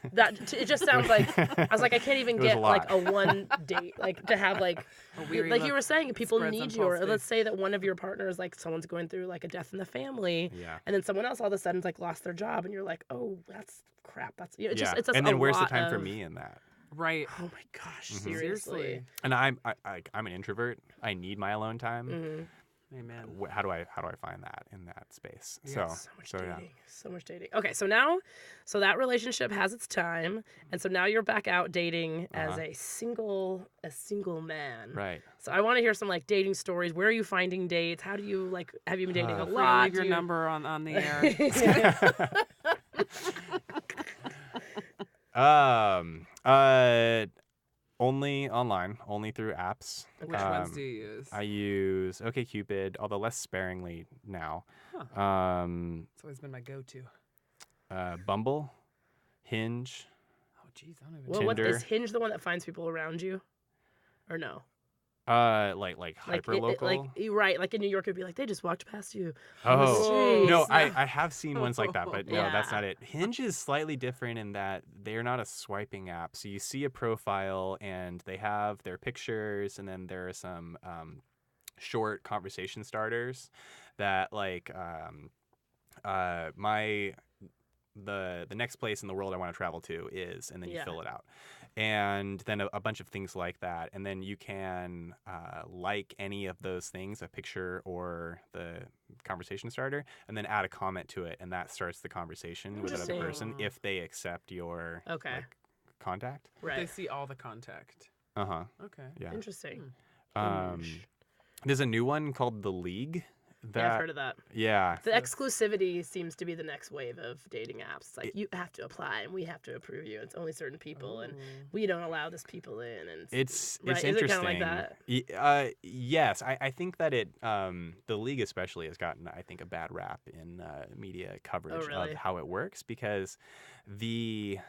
Speaker 2: It just sounds like I was like I can't even get like a one date like to have like like you were saying people
Speaker 1: spreads
Speaker 2: need
Speaker 1: on
Speaker 2: you, or
Speaker 1: false
Speaker 2: let's say that one of your partners like someone's going through like a death in the family,
Speaker 3: Yeah.
Speaker 2: and then someone else all of a sudden's like lost their job, and you're like, oh, that's crap. That's it's just
Speaker 3: and then
Speaker 2: a
Speaker 3: where's the
Speaker 2: lot
Speaker 3: time for
Speaker 2: of-
Speaker 3: me in that?
Speaker 1: Right.
Speaker 2: Oh my gosh,
Speaker 1: Seriously.
Speaker 3: And I'm an introvert. I need my alone time.
Speaker 2: Mm-hmm.
Speaker 1: Amen.
Speaker 3: How do I find that in that space?
Speaker 1: Yeah.
Speaker 2: So much dating. Okay, so that relationship has its time, and so now you're back out dating as a single man.
Speaker 3: Right.
Speaker 2: So I want to hear some like dating stories. Where are you finding dates? How do you like? Have you been dating a
Speaker 1: Free to
Speaker 2: lot?
Speaker 1: leave your number on the air.
Speaker 3: Only online, only through apps.
Speaker 1: Which ones do you use?
Speaker 3: I use OkCupid, although less sparingly now.
Speaker 1: It's always been my go-to.
Speaker 3: Bumble, Hinge.
Speaker 1: Oh, geez, I don't even.
Speaker 2: Well,
Speaker 3: Tinder.
Speaker 2: is Hinge the one that finds people around you? or no?
Speaker 3: Like hyper local.
Speaker 2: Like you're right. Like in New York, it'd be like they just walked past you.
Speaker 3: Oh no,
Speaker 2: streets.
Speaker 3: I have seen ones like that, but no, that's
Speaker 2: Yeah.
Speaker 3: not it. Hinge is slightly different in that they're not a swiping app. So you see a profile and they have their pictures, and then there are some short conversation starters that like the next place in the world I want to travel to is, and then you fill it out. And then a bunch of things like that. And then you can like any of those things, a picture or the conversation starter, and then add a comment to it. And that starts the conversation with another person if they accept your like, contact.
Speaker 2: Right.
Speaker 1: They see all the contact.
Speaker 3: Uh-huh.
Speaker 1: Okay.
Speaker 3: Yeah.
Speaker 2: Interesting.
Speaker 3: There's a new one called The League.
Speaker 2: Yeah, I've heard of that.
Speaker 3: Yeah.
Speaker 2: The exclusivity seems to be the next wave of dating apps. It's like you have to apply and we have to approve you. It's only certain people and we don't allow this people in. And
Speaker 3: it's
Speaker 2: right?
Speaker 3: interesting.
Speaker 2: Is it kind of like that?
Speaker 3: Yes, I think that the League especially has gotten, I think, a bad rap in media coverage of how it works, because the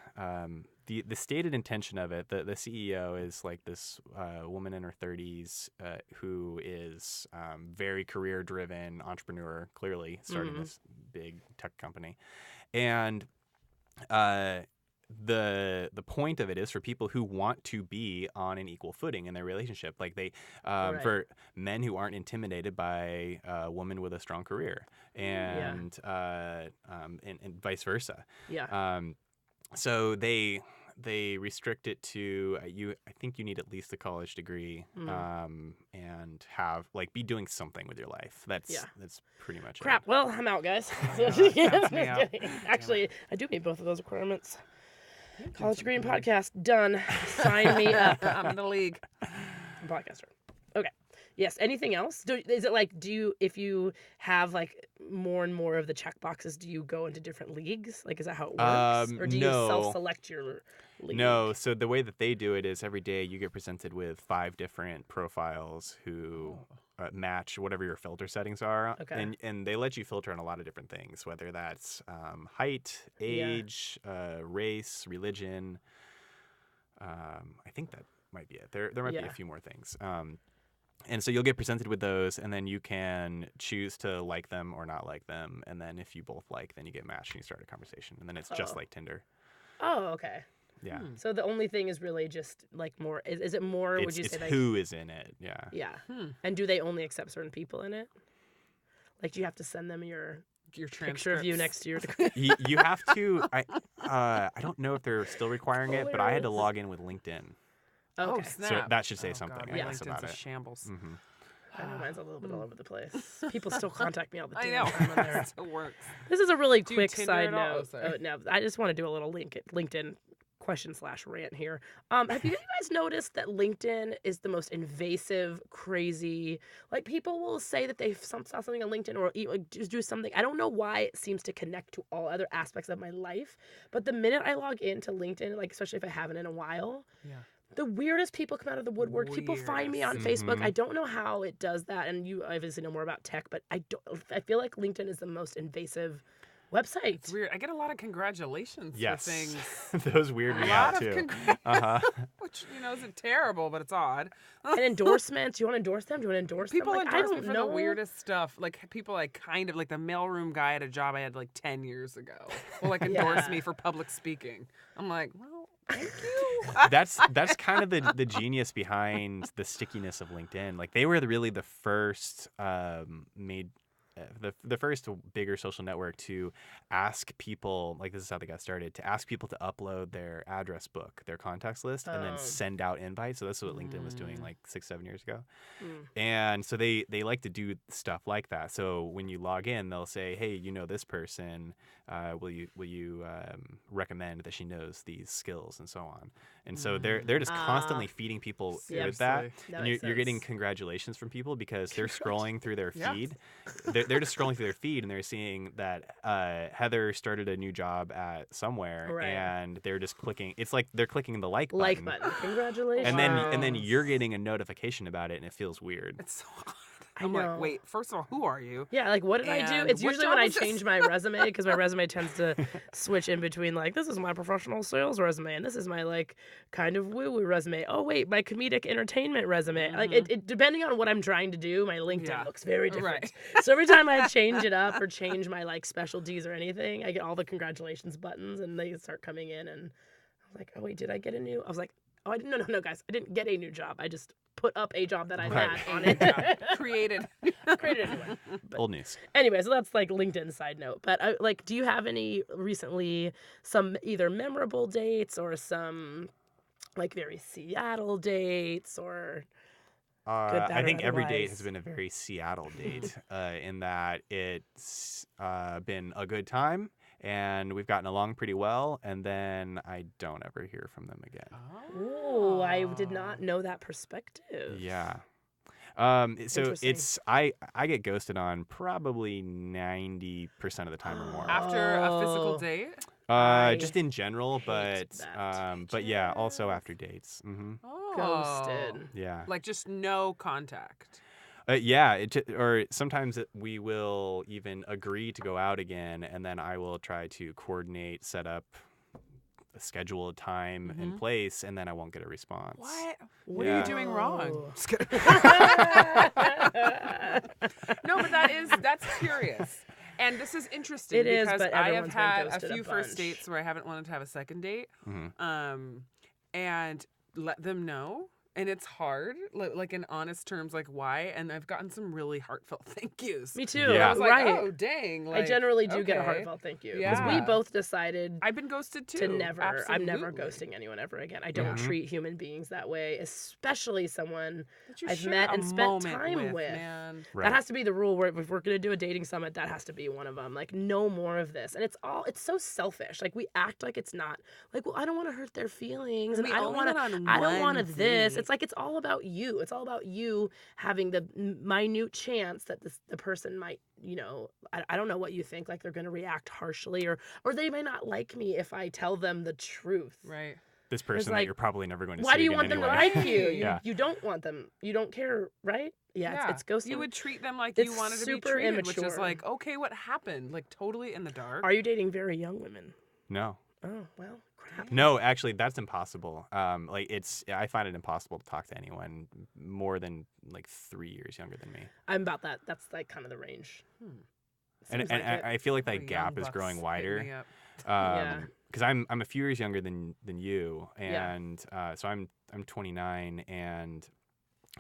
Speaker 3: stated intention of it, the CEO is like this woman in her 30s who is very career driven entrepreneur, clearly starting this big tech company, and the point of it is for people who want to be on an equal footing in their relationship, like they for men who aren't intimidated by a woman with a strong career, and vice versa. So they restrict it to I think you need at least a college degree, and have be doing something with your life. That's pretty much
Speaker 2: Crap.
Speaker 3: it.
Speaker 2: Well, I'm out, guys.
Speaker 1: Me out.
Speaker 2: Actually, I do meet both of those requirements. College degree and podcast done. Sign me up.
Speaker 1: I'm in the league.
Speaker 2: I'm a podcaster. Okay. Yes. Anything else? Is it like, if you have like more and more of the check boxes, do you go into different leagues? Like, is that how it works? Or do you self-select your league?
Speaker 3: No. So the way that they do it is every day you get presented with 5 different profiles who match whatever your filter settings are.
Speaker 2: Okay.
Speaker 3: And they let you filter on a lot of different things, whether that's height, age, race, religion. I think that might be it. There might be a few more things. And so you'll get presented with those, and then you can choose to like them or not like them. And then if you both like, then you get matched and you start a conversation. And then it's just like Tinder.
Speaker 2: Oh, okay.
Speaker 3: Yeah.
Speaker 2: So the only thing is really just like more. Is it more? Would you say like
Speaker 3: who is in it? Yeah.
Speaker 2: Yeah. And do they only accept certain people in it? Like, do you have to send them your picture of you next to your?
Speaker 3: You have to. I don't know if they're still requiring it, but I had to log in with LinkedIn.
Speaker 2: Okay.
Speaker 1: Oh, snap.
Speaker 3: So that should say something.
Speaker 1: God,
Speaker 3: I guess
Speaker 1: LinkedIn's
Speaker 3: about
Speaker 1: a
Speaker 3: it.
Speaker 1: shambles.
Speaker 2: I know mine's a little bit all over the place. People still contact me all the
Speaker 1: I
Speaker 2: damn
Speaker 1: know.
Speaker 2: time on there.
Speaker 1: It works.
Speaker 2: This is a really
Speaker 1: Do you
Speaker 2: quick
Speaker 1: Tinder
Speaker 2: side
Speaker 1: at all?
Speaker 2: note.
Speaker 1: Oh, sorry.
Speaker 2: No, I just want to do a little LinkedIn question/rant here. Have you guys noticed that LinkedIn is the most invasive, crazy? Like, people will say that they saw something on LinkedIn or just do something. I don't know why it seems to connect to all other aspects of my life, but the minute I log into LinkedIn, like especially if I haven't in a while, the weirdest people come out of the woodwork. People find me on Facebook. I don't know how it does that, and you obviously know more about tech, but I feel like LinkedIn is the most invasive website.
Speaker 1: It's weird. I get a lot of congratulations for things.
Speaker 3: Those weird me out too.
Speaker 1: Which, isn't terrible, but it's odd.
Speaker 2: And endorsements. Do you want to endorse them? Do you want to endorse
Speaker 1: People
Speaker 2: them? Like,
Speaker 1: endorse me for the weirdest stuff. Like, people like the mailroom guy at a job I had like 10 years ago will endorse me for public speaking. I'm like, well, thank you.
Speaker 3: That's kind of the genius behind the stickiness of LinkedIn. Like, they were really the first the first bigger social network to ask people, like, this is how they got started, to ask people to upload their address book, their contacts list, and then send out invites. So that's what LinkedIn was doing like 6-7 years ago. And so they like to do stuff like that. So when you log in, they'll say, hey, this person, will you recommend that she knows these skills and so on. And so they're just constantly feeding people with that. And you're getting congratulations from people because they're scrolling through their feed. They're just scrolling through their feed and they're seeing that Heather started a new job at somewhere, and they're just clicking. It's like they're clicking the like button.
Speaker 2: Congratulations.
Speaker 3: And then you're getting a notification about it, and it feels weird.
Speaker 1: It's so odd.
Speaker 2: I
Speaker 1: I'm
Speaker 2: know.
Speaker 1: like, wait, first of all, who are you?
Speaker 2: Yeah, like what did I do?
Speaker 1: And
Speaker 2: It's
Speaker 1: what
Speaker 2: usually
Speaker 1: job
Speaker 2: when I
Speaker 1: is this?
Speaker 2: change my resume because my resume tends to switch in between like this is my professional sales resume and this is my like kind of woo-woo resume. Oh wait, my comedic entertainment resume. Like it depending on what I'm trying to do, my LinkedIn
Speaker 1: Yeah.
Speaker 2: looks very different.
Speaker 1: Right.
Speaker 2: So every time I change it up or change my like specialties or anything, I get all the congratulations buttons and they start coming in and I was like, oh wait, did I get a new? I was like, oh, I didn't. No, guys, I didn't get a new job. I just put up a job that I
Speaker 3: Right.
Speaker 2: had on it.
Speaker 1: Created.
Speaker 2: Created a new one. But
Speaker 3: Old news.
Speaker 2: anyway, so that's like LinkedIn side note. But like, do you have any recently some either memorable dates or some like very Seattle dates or good, bad,
Speaker 3: I
Speaker 2: or
Speaker 3: think every date
Speaker 2: otherwise?
Speaker 3: has been a very Seattle date in that it's been a good time and we've gotten along pretty well, and then I don't ever hear from them again.
Speaker 2: Ooh, I did not know that perspective.
Speaker 3: Yeah. So
Speaker 2: Interesting.
Speaker 3: it's I get ghosted on probably 90% of the time or more.
Speaker 1: After a physical
Speaker 2: Oh.
Speaker 1: date?
Speaker 2: I
Speaker 3: Just in general,
Speaker 2: hate
Speaker 3: but
Speaker 2: that.
Speaker 3: but yeah, also after dates.
Speaker 1: Oh.
Speaker 2: Ghosted.
Speaker 3: Yeah.
Speaker 1: Like just no contact.
Speaker 3: Yeah, or sometimes we will even agree to go out again, and then I will try to coordinate, set up, schedule a time and place, and then I won't get a response.
Speaker 1: What are
Speaker 3: Yeah.
Speaker 1: you doing wrong?
Speaker 2: Oh.
Speaker 1: Just kidding. No, but that's curious. And this is interesting
Speaker 2: It is,
Speaker 1: because
Speaker 2: but
Speaker 1: I have
Speaker 2: everyone's been
Speaker 1: had a
Speaker 2: ghosted a
Speaker 1: few first
Speaker 2: bunch.
Speaker 1: dates where I haven't wanted to have a second date.
Speaker 3: Mhm.
Speaker 1: And let them know. And it's hard, like in honest terms, like why. And I've gotten some really heartfelt thank yous.
Speaker 2: Me too.
Speaker 3: Yeah.
Speaker 1: I was like,
Speaker 2: right.
Speaker 1: oh, dang.
Speaker 2: I
Speaker 1: Like,
Speaker 2: generally do get a
Speaker 1: okay.
Speaker 2: heartfelt thank you.
Speaker 1: Yeah.
Speaker 2: Because we both decided
Speaker 1: I've been ghosted too.
Speaker 2: to never. I'm never
Speaker 1: Absolutely.
Speaker 2: ghosting anyone ever again. I don't
Speaker 3: Mhm.
Speaker 2: treat human beings that way, especially someone
Speaker 1: That you
Speaker 2: I've
Speaker 1: share
Speaker 2: met
Speaker 1: a
Speaker 2: and spent
Speaker 1: moment
Speaker 2: time with.
Speaker 1: man.
Speaker 3: Right.
Speaker 2: That has to be the rule. Where if we're gonna do a dating summit, that has to be one of them. Like, no more of this. And it's so selfish. Like, we act like it's not. Like, well, I don't want to hurt their feelings, and
Speaker 1: We
Speaker 2: I don't
Speaker 1: only
Speaker 2: want
Speaker 1: went
Speaker 2: to.
Speaker 1: on
Speaker 2: I don't want
Speaker 1: one
Speaker 2: this.
Speaker 1: date.
Speaker 2: It's like it's all about you. It's all about you having the minute chance that the person might, I don't know what you think. Like, they're gonna react harshly, or they may not like me if I tell them the truth.
Speaker 1: Right.
Speaker 3: This person that
Speaker 2: like,
Speaker 3: you're probably never going to
Speaker 2: Why
Speaker 3: see
Speaker 2: do you
Speaker 3: again
Speaker 2: want them to
Speaker 3: anyway.
Speaker 2: like you?
Speaker 1: Yeah.
Speaker 2: You don't want them. You don't care, right? Yeah, it's ghosting.
Speaker 1: You would treat them like
Speaker 2: It's
Speaker 1: you wanted to be
Speaker 2: super
Speaker 1: treated, which is
Speaker 2: immature.
Speaker 1: like, okay, what happened? Like totally in the dark.
Speaker 2: Are you dating very young women?
Speaker 3: No.
Speaker 2: Oh, well, crap.
Speaker 3: No, actually, that's impossible. I find it impossible to talk to anyone more than like 3 years younger than me.
Speaker 2: I'm about that. That's like kind of the range.
Speaker 3: And
Speaker 2: Seems like it.
Speaker 3: I feel like
Speaker 1: All
Speaker 3: that
Speaker 1: the
Speaker 3: gap
Speaker 1: young
Speaker 3: is
Speaker 1: bucks
Speaker 3: growing
Speaker 1: hit me
Speaker 3: wider.
Speaker 1: up.
Speaker 2: Yeah.
Speaker 3: Because I'm a few years younger than you,
Speaker 2: Yeah.
Speaker 3: and so I'm 29, and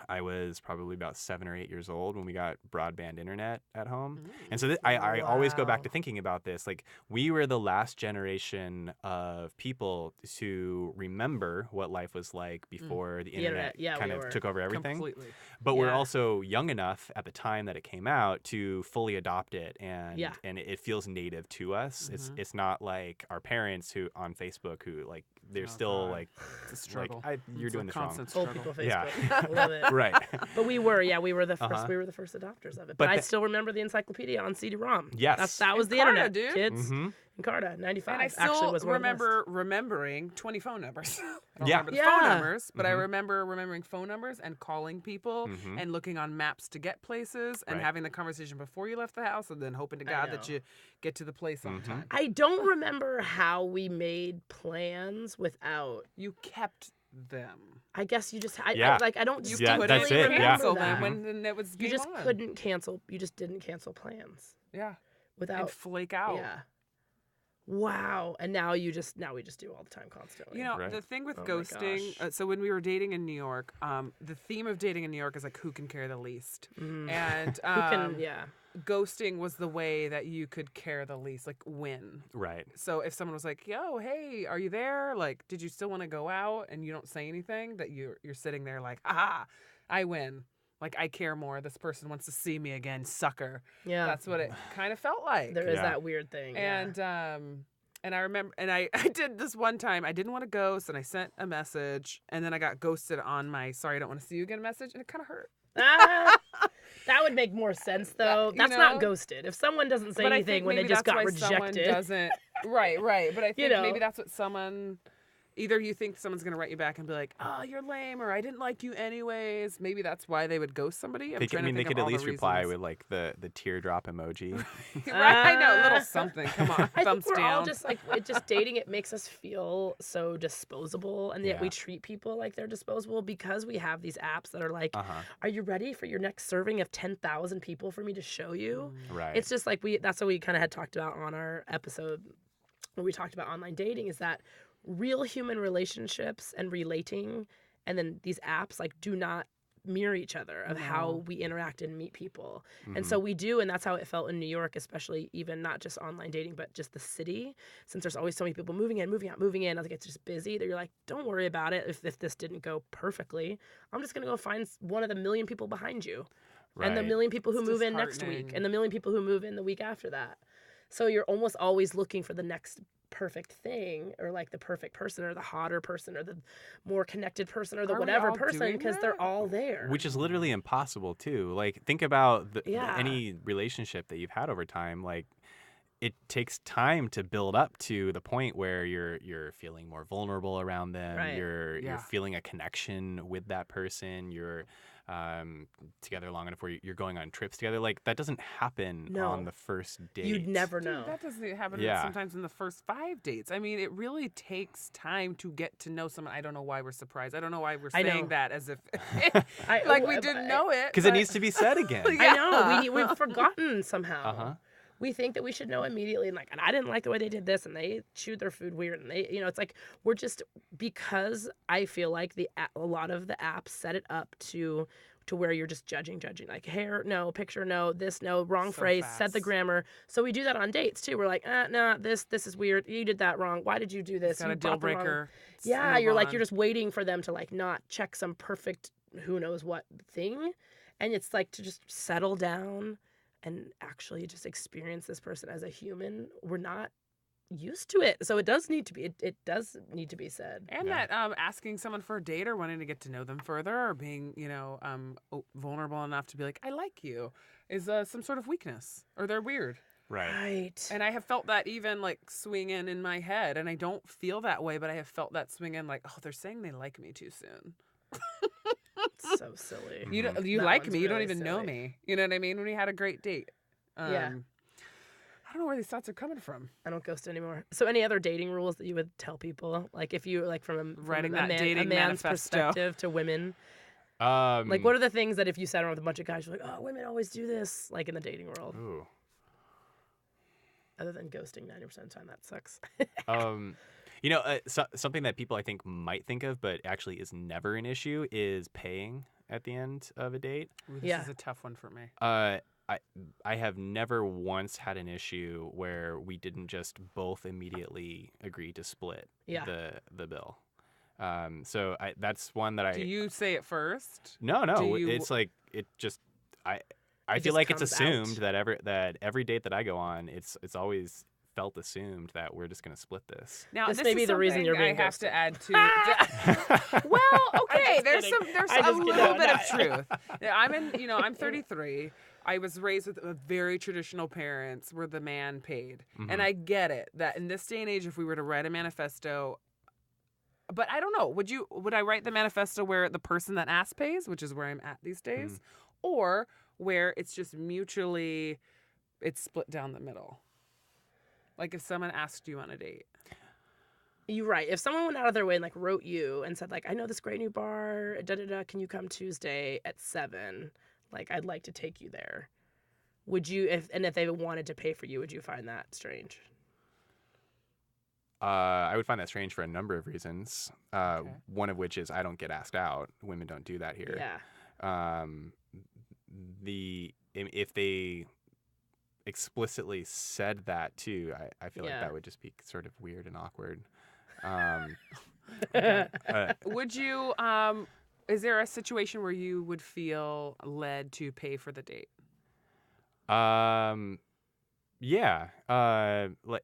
Speaker 3: I was probably about 7 or 8 years old when we got broadband internet at home. And so I always go back to
Speaker 2: Wow.
Speaker 3: thinking about this. Like, we were the last generation of people to remember what life was like before the internet
Speaker 2: yeah,
Speaker 3: kind
Speaker 2: we
Speaker 3: of
Speaker 2: were.
Speaker 3: took over everything.
Speaker 1: Completely.
Speaker 3: But we're
Speaker 2: Yeah.
Speaker 3: also young enough at the time that it came out to fully adopt it, and
Speaker 2: Yeah.
Speaker 3: and it feels native to us. It's not like our parents who on Facebook who like they're
Speaker 1: Oh,
Speaker 3: still
Speaker 1: God.
Speaker 3: like
Speaker 1: It's a struggle.
Speaker 3: you're
Speaker 1: It's
Speaker 3: doing
Speaker 1: a
Speaker 3: this wrong.
Speaker 1: constant
Speaker 2: Old
Speaker 1: struggle.
Speaker 2: people
Speaker 3: Yeah.
Speaker 2: Facebook. Love it.
Speaker 3: Right.
Speaker 2: But we were the first.
Speaker 3: Uh-huh.
Speaker 2: We were the first adopters of it.
Speaker 3: But
Speaker 2: But I
Speaker 3: the-
Speaker 2: still remember the encyclopedia on CD-ROM.
Speaker 3: Yes.
Speaker 2: that was the
Speaker 1: Encarta,
Speaker 2: internet,
Speaker 1: dude.
Speaker 2: kids.
Speaker 3: Mm-hmm.
Speaker 2: Encarta, 95.
Speaker 1: And I
Speaker 2: actually
Speaker 1: still
Speaker 2: was one of the best.
Speaker 1: remembering 20 phone numbers. I don't
Speaker 3: Yeah.
Speaker 1: remember the phone
Speaker 2: Yeah.
Speaker 1: numbers, but I
Speaker 3: Mhm.
Speaker 1: remember remembering phone numbers and calling people
Speaker 3: Mhm.
Speaker 1: and looking on maps to get places and
Speaker 3: Right.
Speaker 1: having the conversation before you left the house and then hoping to
Speaker 2: I
Speaker 1: God that
Speaker 2: know.
Speaker 1: you get to the place on
Speaker 3: Mhm.
Speaker 1: time.
Speaker 2: I don't remember how we made plans without.
Speaker 1: You kept them.
Speaker 2: I guess you just.
Speaker 3: Yeah.
Speaker 2: I don't.
Speaker 1: You
Speaker 3: Yeah,
Speaker 1: couldn't
Speaker 3: that's it, yeah.
Speaker 1: cancel
Speaker 2: that.
Speaker 1: them when it was
Speaker 2: You
Speaker 1: game
Speaker 2: just
Speaker 1: on.
Speaker 2: couldn't cancel. You just didn't cancel plans
Speaker 1: Yeah.
Speaker 2: without.
Speaker 1: And flake out.
Speaker 2: Yeah. Wow. And now we just do all the time constantly.
Speaker 1: You know,
Speaker 3: Right.
Speaker 1: the thing with
Speaker 2: Oh my
Speaker 1: ghosting,
Speaker 2: gosh.
Speaker 1: so when we were dating in New York, the theme of dating in New York is like who can care the least.
Speaker 2: Mhm.
Speaker 1: And
Speaker 2: Who can? Yeah.
Speaker 1: ghosting was the way that you could care the least, like win.
Speaker 3: Right.
Speaker 1: So if someone was like, yo, hey, are you there? Like, did you still want to go out? And you don't say anything, that you're sitting there like, aha, I win. Like, I care more. This person wants to see me again, sucker.
Speaker 2: Yeah.
Speaker 1: That's what it kind of felt like.
Speaker 2: There is
Speaker 3: Yeah.
Speaker 2: that weird thing. yeah.
Speaker 1: And I remember, and I did this one time. I didn't want to ghost, and I sent a message, and then I got ghosted on my "sorry, I don't want to see you again" message, and it kind of hurt.
Speaker 2: Ah, that would make more sense, though.
Speaker 1: You
Speaker 2: That's
Speaker 1: know?
Speaker 2: not ghosted. If someone doesn't say
Speaker 1: But I
Speaker 2: anything
Speaker 1: think
Speaker 2: when they
Speaker 1: maybe
Speaker 2: just
Speaker 1: that's
Speaker 2: got
Speaker 1: why someone
Speaker 2: rejected,
Speaker 1: doesn't. Right. But I think
Speaker 2: know.
Speaker 1: maybe that's what someone either you think someone's going to write you back and be like, oh, you're lame, or I didn't like you anyways. Maybe that's why they would ghost somebody.
Speaker 3: They could at least reply with like the teardrop emoji.
Speaker 1: Right? I know, a little something. Come on,
Speaker 2: I
Speaker 1: thumbs
Speaker 2: think we're
Speaker 1: down.
Speaker 2: all just like dating. It makes us feel so disposable, and yet we treat people like they're disposable because we have these apps that are like, "Are you ready for your next serving of 10,000 people for me to show you?"
Speaker 3: Right.
Speaker 2: It's just like that's what we kind of had talked about on our episode when we talked about online dating. Is that real human relationships and relating, and then these apps like do not mirror each other of how we interact and meet people. And so we do, and that's how it felt in New York, especially, even not just online dating, but just the city, since there's always so many people moving in, moving out, moving in. I think it's just busy that you're like, don't worry about it if this didn't go perfectly. I'm just gonna go find one of the million people behind you, and the million people who move in next week, and the million people who move in the week after that. So you're almost always looking for the next perfect thing, or like the perfect person, or the hotter person, or the more connected person, or the whatever person, because they're all there.
Speaker 3: Which is literally impossible too. Like, think about any relationship that you've had over time. Like, it takes time to build up to the point where you're feeling more vulnerable around them.
Speaker 2: Right.
Speaker 3: You're feeling a connection with that person. You're together long enough where you're going on trips together. Like, that doesn't happen on the first date.
Speaker 2: You'd never know.
Speaker 1: Dude, that doesn't happen sometimes in the first 5 dates. I mean, it really takes time to get to know someone. I don't know why we're surprised. I don't know why we're saying that as if like we didn't know it.
Speaker 3: Because it needs to be said again.
Speaker 2: I know. We've forgotten somehow. We think that we should know immediately, and I didn't like the way they did this, and they chewed their food weird, and they, it's like we're just, because I feel like a lot of the apps set it up to where you're just judging, like hair, no, picture, no, this, no, wrong phrase, said the grammar. So we do that on dates too. We're like, nah, this is weird. You did that wrong. Why did you do this?
Speaker 1: It's got a deal breaker.
Speaker 2: Yeah, you're like, you're just waiting for them to like not check some perfect who knows what thing, and it's like to just settle down and actually just experience this person as a human. We're not used to it, so it does need to be. It does need to be said.
Speaker 1: And that asking someone for a date, or wanting to get to know them further, or being vulnerable enough to be like, I like you, is some sort of weakness, or they're weird.
Speaker 3: Right.
Speaker 1: And I have felt that even like swinging in my head, and I don't feel that way, but I have felt that swinging like, oh, they're saying they like me too soon.
Speaker 2: So silly.
Speaker 1: You like me, you don't even know me. You know what I mean? When we had a great date.
Speaker 2: Yeah.
Speaker 1: I don't know where these thoughts are coming from.
Speaker 2: I don't ghost anymore. So any other dating rules that you would tell people? Like, if you, like, from a man's perspective to women? Like, what are the things that if you sat around with a bunch of guys, you're like, oh, women always do this, like in the dating world?
Speaker 3: Ooh.
Speaker 2: Other than ghosting 90% of the time, that sucks.
Speaker 3: Something that people I think might think of, but actually is never an issue, is paying at the end of a date.
Speaker 1: Ooh, this is a tough one for me.
Speaker 3: I have never once had an issue where we didn't just both immediately agree to split the bill. So that's one that
Speaker 1: Do you say it first?
Speaker 3: No. It's like it just I feel like it's assumed that every date that I go on, it's always felt assumed that we're just going to split this.
Speaker 1: Now,
Speaker 2: this may be the reason you're being
Speaker 1: ghosted. I have
Speaker 2: ghosted.
Speaker 1: to add to. Well, okay, there's a little bit of truth. I'm 33. I was raised with very traditional parents where the man paid.
Speaker 3: Mm-hmm.
Speaker 1: And I get it that in this day and age, if we were to write a manifesto, but I don't know, would I write the manifesto where the person that asks pays, which is where I'm at these days, or where it's just mutually, it's split down the middle? Like if someone asked you on a date.
Speaker 2: You're right. If someone went out of their way and like wrote you and said like, I know this great new bar, can you come Tuesday at 7? Like, I'd like to take you there. Would you, if they wanted to pay for you, would you find that strange?
Speaker 3: I would find that strange for a number of reasons. One of which is I don't get asked out. Women don't do that here.
Speaker 2: Yeah.
Speaker 3: If they explicitly said that too, I feel like that would just be sort of weird and awkward.
Speaker 1: Would you is there a situation where you would feel led to pay for the date?
Speaker 3: Yeah.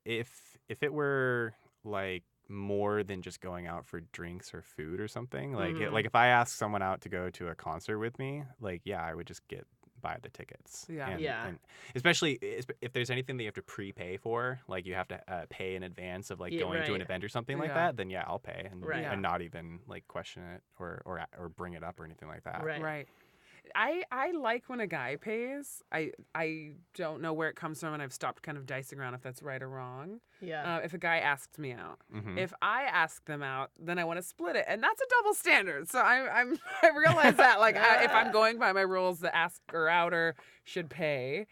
Speaker 3: If it were like more than just going out for drinks or food or something, like if I asked someone out to go to a concert with me, like I would just get buy the tickets.
Speaker 1: Yeah.
Speaker 3: And especially if there's anything that you have to prepay for, like you have to pay in advance of like going to an event or something like that, then I'll pay and not even like question it or bring it up or anything like that.
Speaker 1: Right. I like when a guy pays. I don't know where it comes from, and I've stopped kind of dicing around if that's right or wrong.
Speaker 2: Yeah.
Speaker 1: If a guy asks me out,
Speaker 3: Mm-hmm.
Speaker 1: if I ask them out, then I want to split it, and that's a double standard. So I realize that like if I'm going by my rules, the asker outer should pay.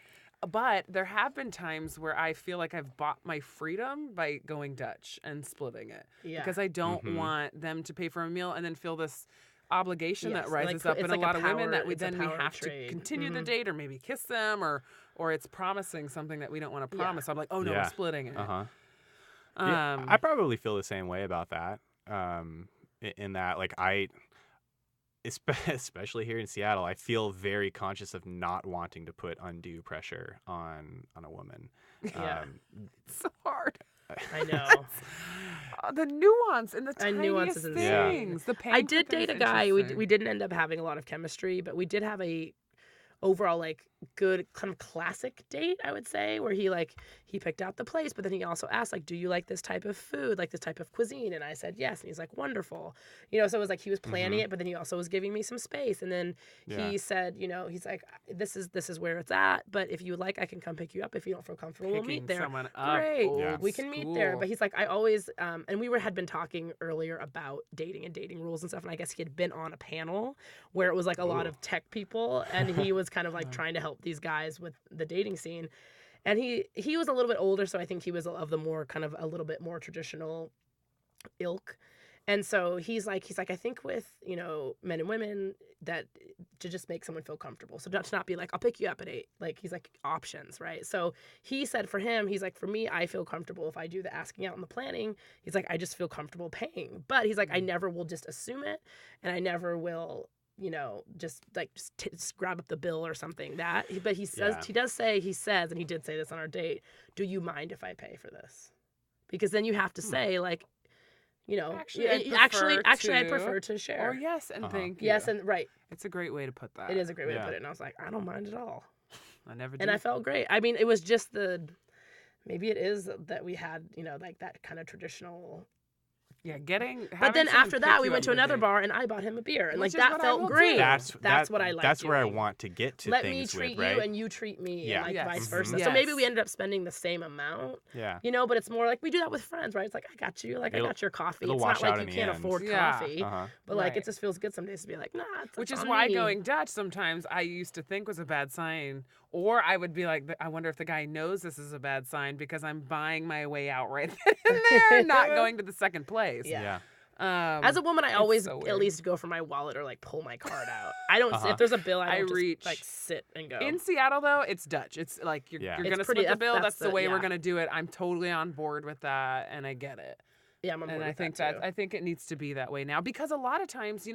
Speaker 1: But there have been times where I feel like I've bought my freedom by going Dutch and splitting it because I don't want them to pay for a meal and then feel this obligation that rises up in a lot of women that we have to continue the date or maybe kiss them or it's promising something that we don't want to promise. I'm like, oh no, we're splitting it.
Speaker 3: I probably feel the same way about that. In that, like especially here in Seattle, I feel very conscious of not wanting to put undue pressure on a woman.
Speaker 1: It's so hard.
Speaker 2: I know.
Speaker 1: The nuance and the tiniest things.
Speaker 2: Yeah.
Speaker 1: The
Speaker 2: I did date a guy. We didn't end up having a lot of chemistry, but we did have a overall like good kind of classic date, I would say, where he picked out the place, but then he also asked like, do you like this type of food, like this type of cuisine? And I said yes, and he's like, wonderful. So it was like he was planning it, but then he also was giving me some space. And then he said, he's like, this is where it's at, but if you would like, I can come pick you up. If you don't feel comfortable, we'll meet there. Great, we can meet there. But he's like, I always and we had been talking earlier about dating and dating rules and stuff, and I guess he had been on a panel where it was like a lot of tech people, and he was kind of like trying to help these guys with the dating scene. And he was a little bit older, so I think he was of the more kind of a little bit more traditional ilk. And so he's like, I think with, men and women that to just make someone feel comfortable. So to not be like, I'll pick you up at 8. Like, he's like, options, right? So he said for him, he's like, for me, I feel comfortable if I do the asking out and the planning. He's like, I just feel comfortable paying. But he's like, I never will just assume it. And I never will, just grab up the bill or something. But he says, he says, and he did say this on our date, do you mind if I pay for this? Because then you have to say like, actually, I'd prefer to share.
Speaker 1: Or yes, and thank you.
Speaker 2: Yes, and right.
Speaker 1: It's a great way to put that.
Speaker 2: It is a great way to put it. And I was like, I don't mind at all.
Speaker 1: I never did.
Speaker 2: And I felt great. I mean, it was just maybe it is that we had, like that kind of traditional.
Speaker 1: Yeah,
Speaker 2: but then after that, we went to another bar and I bought him a beer, and like that felt great. That's what I like.
Speaker 3: That's where I want to get to.
Speaker 2: Let me treat you and you treat me, and vice versa.
Speaker 1: Yes.
Speaker 2: So maybe we ended up spending the same amount.
Speaker 3: Yeah.
Speaker 2: But it's more like we do that with friends, right? It's like I got you, like I got your coffee. It's not like you can't afford coffee, but like it just feels good some days to be like, nah.
Speaker 1: Which is why going Dutch sometimes I used to think was a bad sign, or I would be like, I wonder if the guy knows this is a bad sign because I'm buying my way out right then and there, not going to the second place.
Speaker 2: Yeah. As a woman, I always at least go for my wallet or like pull my card out. I don't. If there's a bill, I don't just like sit and go.
Speaker 1: In Seattle, though, it's Dutch. It's like you're gonna split the bill. That's the way we're gonna do it. I'm totally on board with that, and I get it.
Speaker 2: Yeah, I'm on board
Speaker 1: and I think it needs to be that way now, because a lot of times,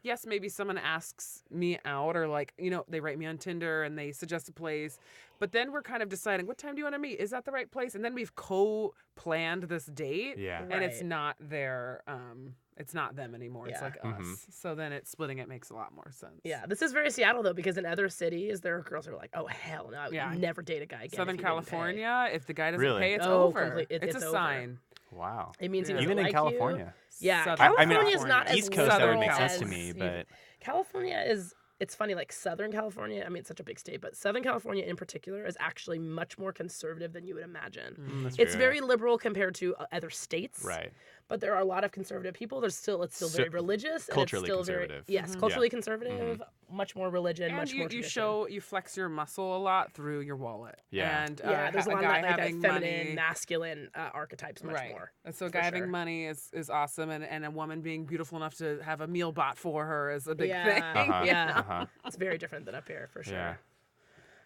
Speaker 1: yes, maybe someone asks me out, or like, they write me on Tinder and they suggest a place, but then we're kind of deciding, what time do you want to meet? Is that the right place? And then we've co-planned this date, and it's not it's not them anymore. It's like us. So then splitting it makes a lot more sense.
Speaker 2: Yeah, this is very Seattle though, because in other cities there are girls who are like, oh hell no, I would never date a guy again.
Speaker 1: Southern California, if the guy doesn't pay, it's
Speaker 2: over.
Speaker 1: Completely. It's a sign.
Speaker 3: Wow.
Speaker 2: It means
Speaker 3: even in California.
Speaker 2: Yeah, California is not as
Speaker 3: East Coast. That would make sense to me, but
Speaker 2: California is. It's funny, like Southern California, I mean, it's such a big state, but Southern California in particular is actually much more conservative than you would imagine. It's very liberal compared to other states.
Speaker 3: Right.
Speaker 2: But there are a lot of conservative people. It's still very religious.
Speaker 3: Culturally
Speaker 2: and it's still
Speaker 3: conservative.
Speaker 2: Culturally conservative, much more religion, much more tradition.
Speaker 1: You flex your muscle a lot through your wallet.
Speaker 3: Yeah.
Speaker 1: And
Speaker 2: there's a lot
Speaker 1: of
Speaker 2: feminine, money, masculine archetypes much more.
Speaker 1: And so a guy having money is awesome, and a woman being beautiful enough to have a meal bought for her is a big thing.
Speaker 2: It's very different than up here, for sure.
Speaker 3: Yeah.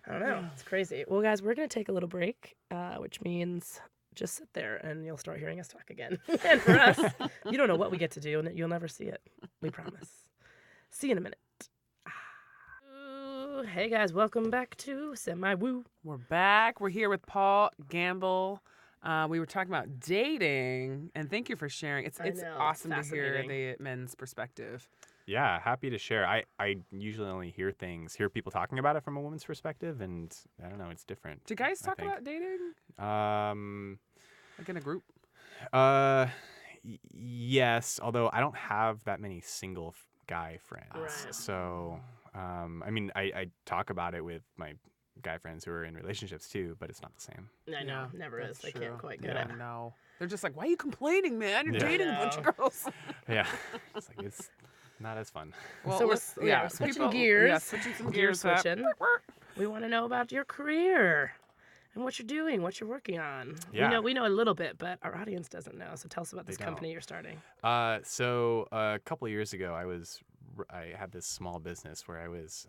Speaker 2: I don't know. It's crazy. Well, guys, we're going to take a little break, which means just sit there and you'll start hearing us talk again. And for us, you don't know what we get to do, and you'll never see it. We promise. See you in a minute. Hey, guys. Welcome back to Semi-Woo.
Speaker 1: We're back. We're here with Paul Gambill. We were talking about dating, and thank you for sharing. It's awesome to hear the men's perspective.
Speaker 3: Yeah, happy to share. I usually only hear people talking about it from a woman's perspective, and I don't know, it's different.
Speaker 1: Do guys
Speaker 3: I
Speaker 1: talk
Speaker 3: think.
Speaker 1: about dating
Speaker 3: Um,
Speaker 1: like in a group?
Speaker 3: Yes, although I don't have that many single guy friends.
Speaker 2: Right.
Speaker 3: So, I mean, I talk about it with my guy friends who are in relationships too, but it's not the same.
Speaker 2: I know,
Speaker 1: Yeah,
Speaker 2: never is.
Speaker 1: that's
Speaker 2: They
Speaker 1: true.
Speaker 2: can't quite get
Speaker 3: Yeah.
Speaker 2: it.
Speaker 1: No. They're just like, why are you complaining, man? You're
Speaker 3: Yeah.
Speaker 1: dating a bunch of girls.
Speaker 3: Yeah, it's like it's not as fun.
Speaker 2: So we're switching gears.
Speaker 1: Yeah, switching some
Speaker 2: Gear
Speaker 1: gears. up.
Speaker 2: switching. We want to know about your career and what you're doing, what you're working on.
Speaker 3: Yeah.
Speaker 2: We know a little bit, but our audience doesn't know. So tell us about this
Speaker 3: They
Speaker 2: company you're starting.
Speaker 3: So a couple of years ago, I had this small business where I was.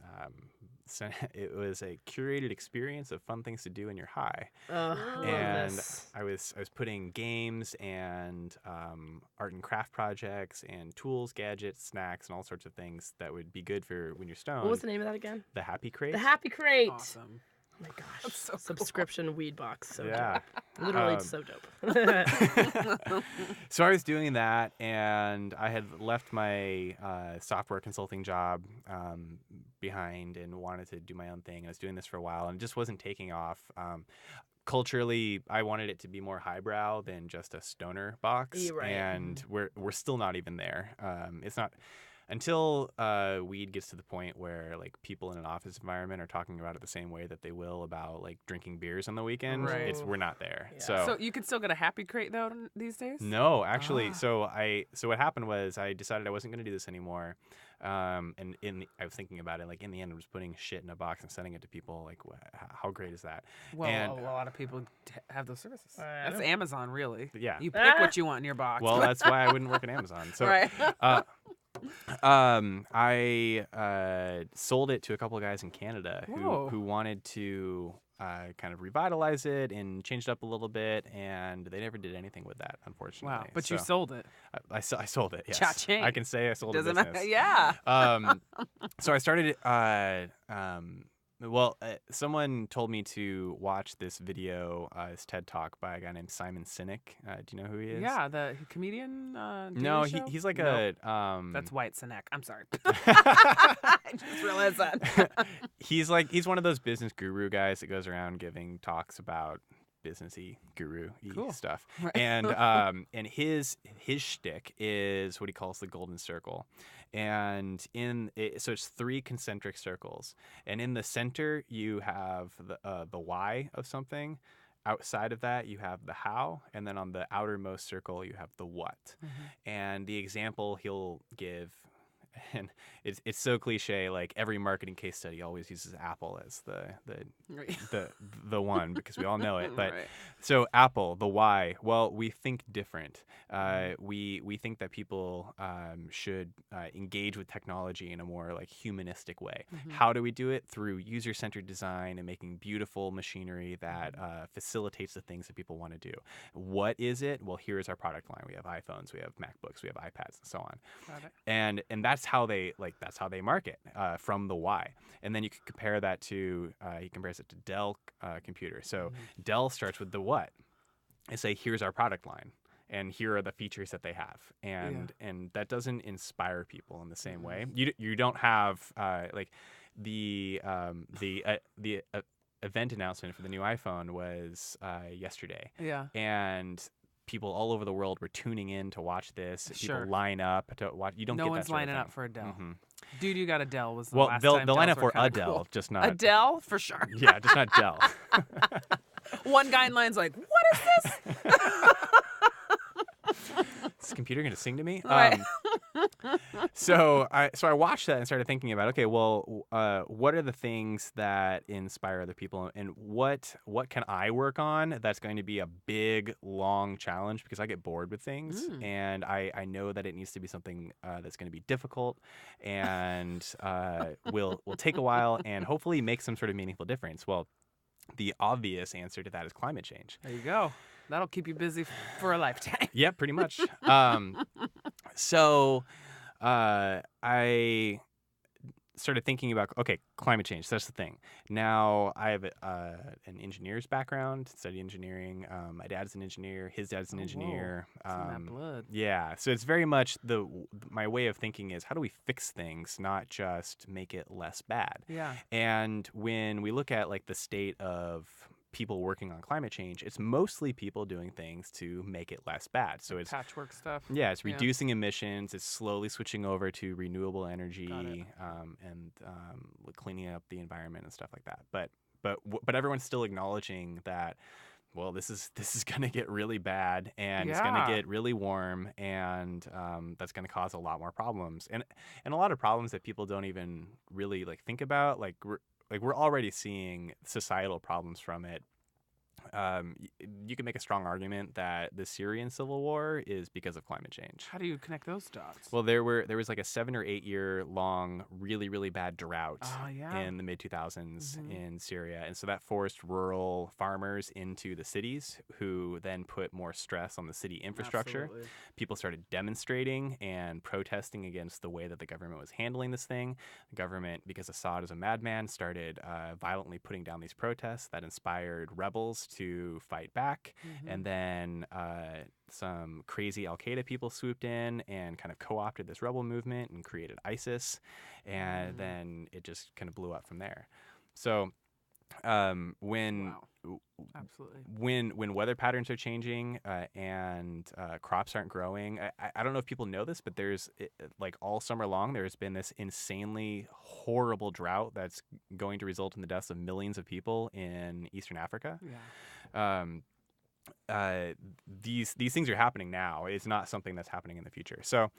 Speaker 3: It was a curated experience of fun things to do in your high, and I was putting games and art and craft projects and tools, gadgets, snacks, and all sorts of things that would be good for when you're stoned.
Speaker 2: What was the name of that again?
Speaker 3: The Happy Crate.
Speaker 2: The Happy Crate.
Speaker 1: Awesome.
Speaker 2: Oh my gosh.
Speaker 1: That's so cool.
Speaker 2: Subscription weed box. So
Speaker 3: Yeah.
Speaker 2: dope. Literally so dope.
Speaker 3: So I was doing that, and I had left my software consulting job behind and wanted to do my own thing. I was doing this for a while, and it just wasn't taking off. Culturally, I wanted it to be more highbrow than just a stoner box,
Speaker 2: Right.
Speaker 3: and we're still not even there. It's not until weed gets to the point where like people in an office environment are talking about it the same way that they will about like drinking beers on the weekend.
Speaker 1: Right.
Speaker 3: We're not there.
Speaker 2: Yeah.
Speaker 1: So you can still get a Happy Crate though these days?
Speaker 3: No, actually.
Speaker 1: Ah.
Speaker 3: So what happened was I decided I wasn't going to do this anymore. And I was thinking about it. Like in the end, I was putting shit in a box and sending it to people. Like, how great is that?
Speaker 1: Well,
Speaker 3: And-
Speaker 1: a lot of people have those services.
Speaker 2: I
Speaker 1: That's
Speaker 2: know.
Speaker 1: Amazon, really.
Speaker 3: Yeah.
Speaker 1: You pick what you want in your box.
Speaker 3: Well, that's why I wouldn't work at Amazon. So,
Speaker 1: right.
Speaker 3: I sold it to a couple of guys in Canada
Speaker 1: Whoa.
Speaker 3: who wanted to kind of revitalize it and change it up a little bit, and they never did anything with that, unfortunately.
Speaker 1: Wow. But you
Speaker 3: So
Speaker 1: sold it.
Speaker 3: I sold it. Yes,
Speaker 1: Cha-ching.
Speaker 3: I can say I sold
Speaker 1: Doesn't
Speaker 3: a business.
Speaker 1: matter. Yeah.
Speaker 3: So I started. Someone told me to watch this video, this TED Talk by a guy named Simon Sinek. Do you know who he is?
Speaker 1: Yeah, the comedian.
Speaker 3: No,
Speaker 1: dating show?
Speaker 3: he's like
Speaker 1: No,
Speaker 3: a.
Speaker 1: That's White Sinek. I'm sorry. I just realized that.
Speaker 3: He's one of those business guru guys that goes around giving talks about businessy guru-y
Speaker 1: Cool.
Speaker 3: stuff.
Speaker 1: Right.
Speaker 3: And his shtick is what he calls the golden circle. And so it's 3 concentric circles. And in the center you have the why of something. Outside of that, you have the how, and then on the outermost circle, you have the what.
Speaker 1: Mm-hmm.
Speaker 3: And the example he'll give, and it's so cliche, like every marketing case study always uses Apple as
Speaker 1: Right.
Speaker 3: the one because we all know it. But
Speaker 1: Right.
Speaker 3: so Apple, the why. Well, we think different. We think that people should engage with technology in a more like humanistic way.
Speaker 1: Mhm.
Speaker 3: How do we do it? Through user-centered design and making beautiful machinery that facilitates the things that people want to do. What is it? Well, here's our product line. We have iPhones, we have MacBooks, we have iPads, and so on.
Speaker 1: Got it.
Speaker 3: And that's how they market from the why. And then you can compare that to he compares it to Dell computer. So Dell starts with the what, and say here's our product line, and here are the features that they have, and that doesn't inspire people in the same way. You don't have like the event announcement for the new iPhone was yesterday,
Speaker 1: Yeah.
Speaker 3: and people all over the world were tuning in to watch this.
Speaker 1: Sure.
Speaker 3: People line up to watch. You don't
Speaker 1: No
Speaker 3: get
Speaker 1: one's
Speaker 3: that sort of
Speaker 1: lining
Speaker 3: thing.
Speaker 1: up for Adele.
Speaker 3: Mhm.
Speaker 1: Dude, you got Adele was the
Speaker 3: Well,
Speaker 1: last
Speaker 3: they'll
Speaker 1: time
Speaker 3: line
Speaker 1: Dells
Speaker 3: up
Speaker 1: were
Speaker 3: for
Speaker 1: kinda
Speaker 3: Adele,
Speaker 1: cool.
Speaker 3: just not.
Speaker 1: Adele, for sure.
Speaker 3: Yeah, just not Dell.
Speaker 1: One guy in line's like, what is this?
Speaker 3: Is this computer going to sing to me?
Speaker 1: Right.
Speaker 3: So I watched that and started thinking about, okay, well, what are the things that inspire other people, and what can I work on that's going to be a big, long challenge, because I get bored with things, and I know that it needs to be something that's going to be difficult and will take a while and hopefully make some sort of meaningful difference. Well, the obvious answer to that is climate change.
Speaker 1: There you go. That'll keep you busy for a lifetime.
Speaker 3: Yeah, pretty much. So I started thinking about, okay, climate change, that's the thing. Now I have an engineer's background, study engineering. My dad's an engineer, his dad's an engineer.
Speaker 1: It's in that blood.
Speaker 3: Yeah, so it's very much my way of thinking is, how do we fix things, not just make it less bad?
Speaker 1: Yeah.
Speaker 3: And when we look at like the state of people working on climate change, it's mostly people doing things to make it less bad. So it's
Speaker 1: Patchwork stuff.
Speaker 3: yeah, it's reducing emissions. It's slowly switching over to renewable energy, and cleaning up the environment and stuff like that. But everyone's still acknowledging that, well, this is going to get really bad, and it's going to get really warm, and that's going to cause a lot more problems, and a lot of problems that people don't even really like think about. Like we're already seeing societal problems from it. You can make a strong argument that the Syrian civil war is because of climate change.
Speaker 1: How do you connect those dots?
Speaker 3: Well, there was like a 7 or 8 year long, really, really bad drought in the mid 2000s in Syria. And so that forced rural farmers into the cities, who then put more stress on the city infrastructure.
Speaker 1: Absolutely.
Speaker 3: People started demonstrating and protesting against the way that the government was handling this thing. The government, because Assad is a madman, started violently putting down these protests that inspired rebels to fight back. And then some crazy Al-Qaeda people swooped in and kind of co-opted this rebel movement and created ISIS. And then it just kind of blew up from there. So when weather patterns are changing and crops aren't growing, I don't know if people know this, but there's like all summer long there's been this insanely horrible drought that's going to result in the deaths of millions of people in Eastern Africa. These things are happening now. It's not something that's happening in the future. So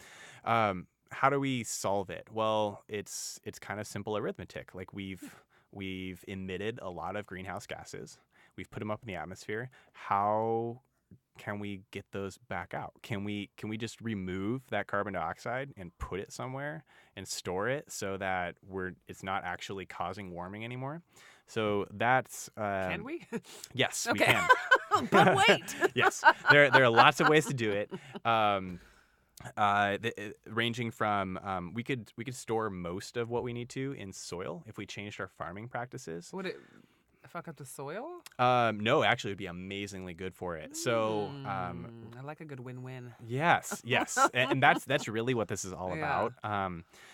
Speaker 3: how do we solve it? Well, it's kind of simple arithmetic. Like we've emitted a lot of greenhouse gases. We've put them up in the atmosphere. How can we get those back out? Can we just remove that carbon dioxide and put it somewhere and store it so that it's not actually causing warming anymore? So that's
Speaker 1: can we?
Speaker 3: Yes, we can.
Speaker 1: But wait.
Speaker 3: Yes, there are lots of ways to do it. Ranging from we could store most of what we need to in soil if we changed our farming practices.
Speaker 1: Would it fuck up the soil?
Speaker 3: No, actually, it would be amazingly good for it. So
Speaker 1: I like a good win-win.
Speaker 3: Yes, and that's really what this is all about.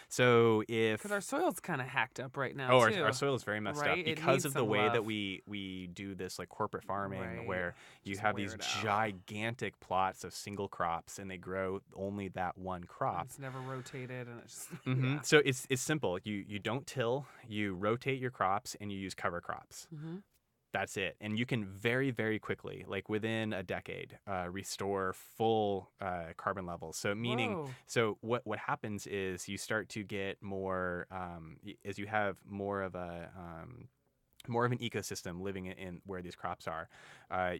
Speaker 3: So
Speaker 1: because our soil's kind of hacked up right now.
Speaker 3: Our soil is very messed up because of the way that we do this like corporate farming, where you have these gigantic plots of single crops and they grow only that one crop.
Speaker 1: It's never rotated, and it's just
Speaker 3: So it's simple. You don't till, you rotate your crops, and you use cover crops. That's it. And you can very, very quickly, like within a decade, restore full carbon levels. So so what happens is you start to get more, as you have more of an ecosystem living in where these crops are,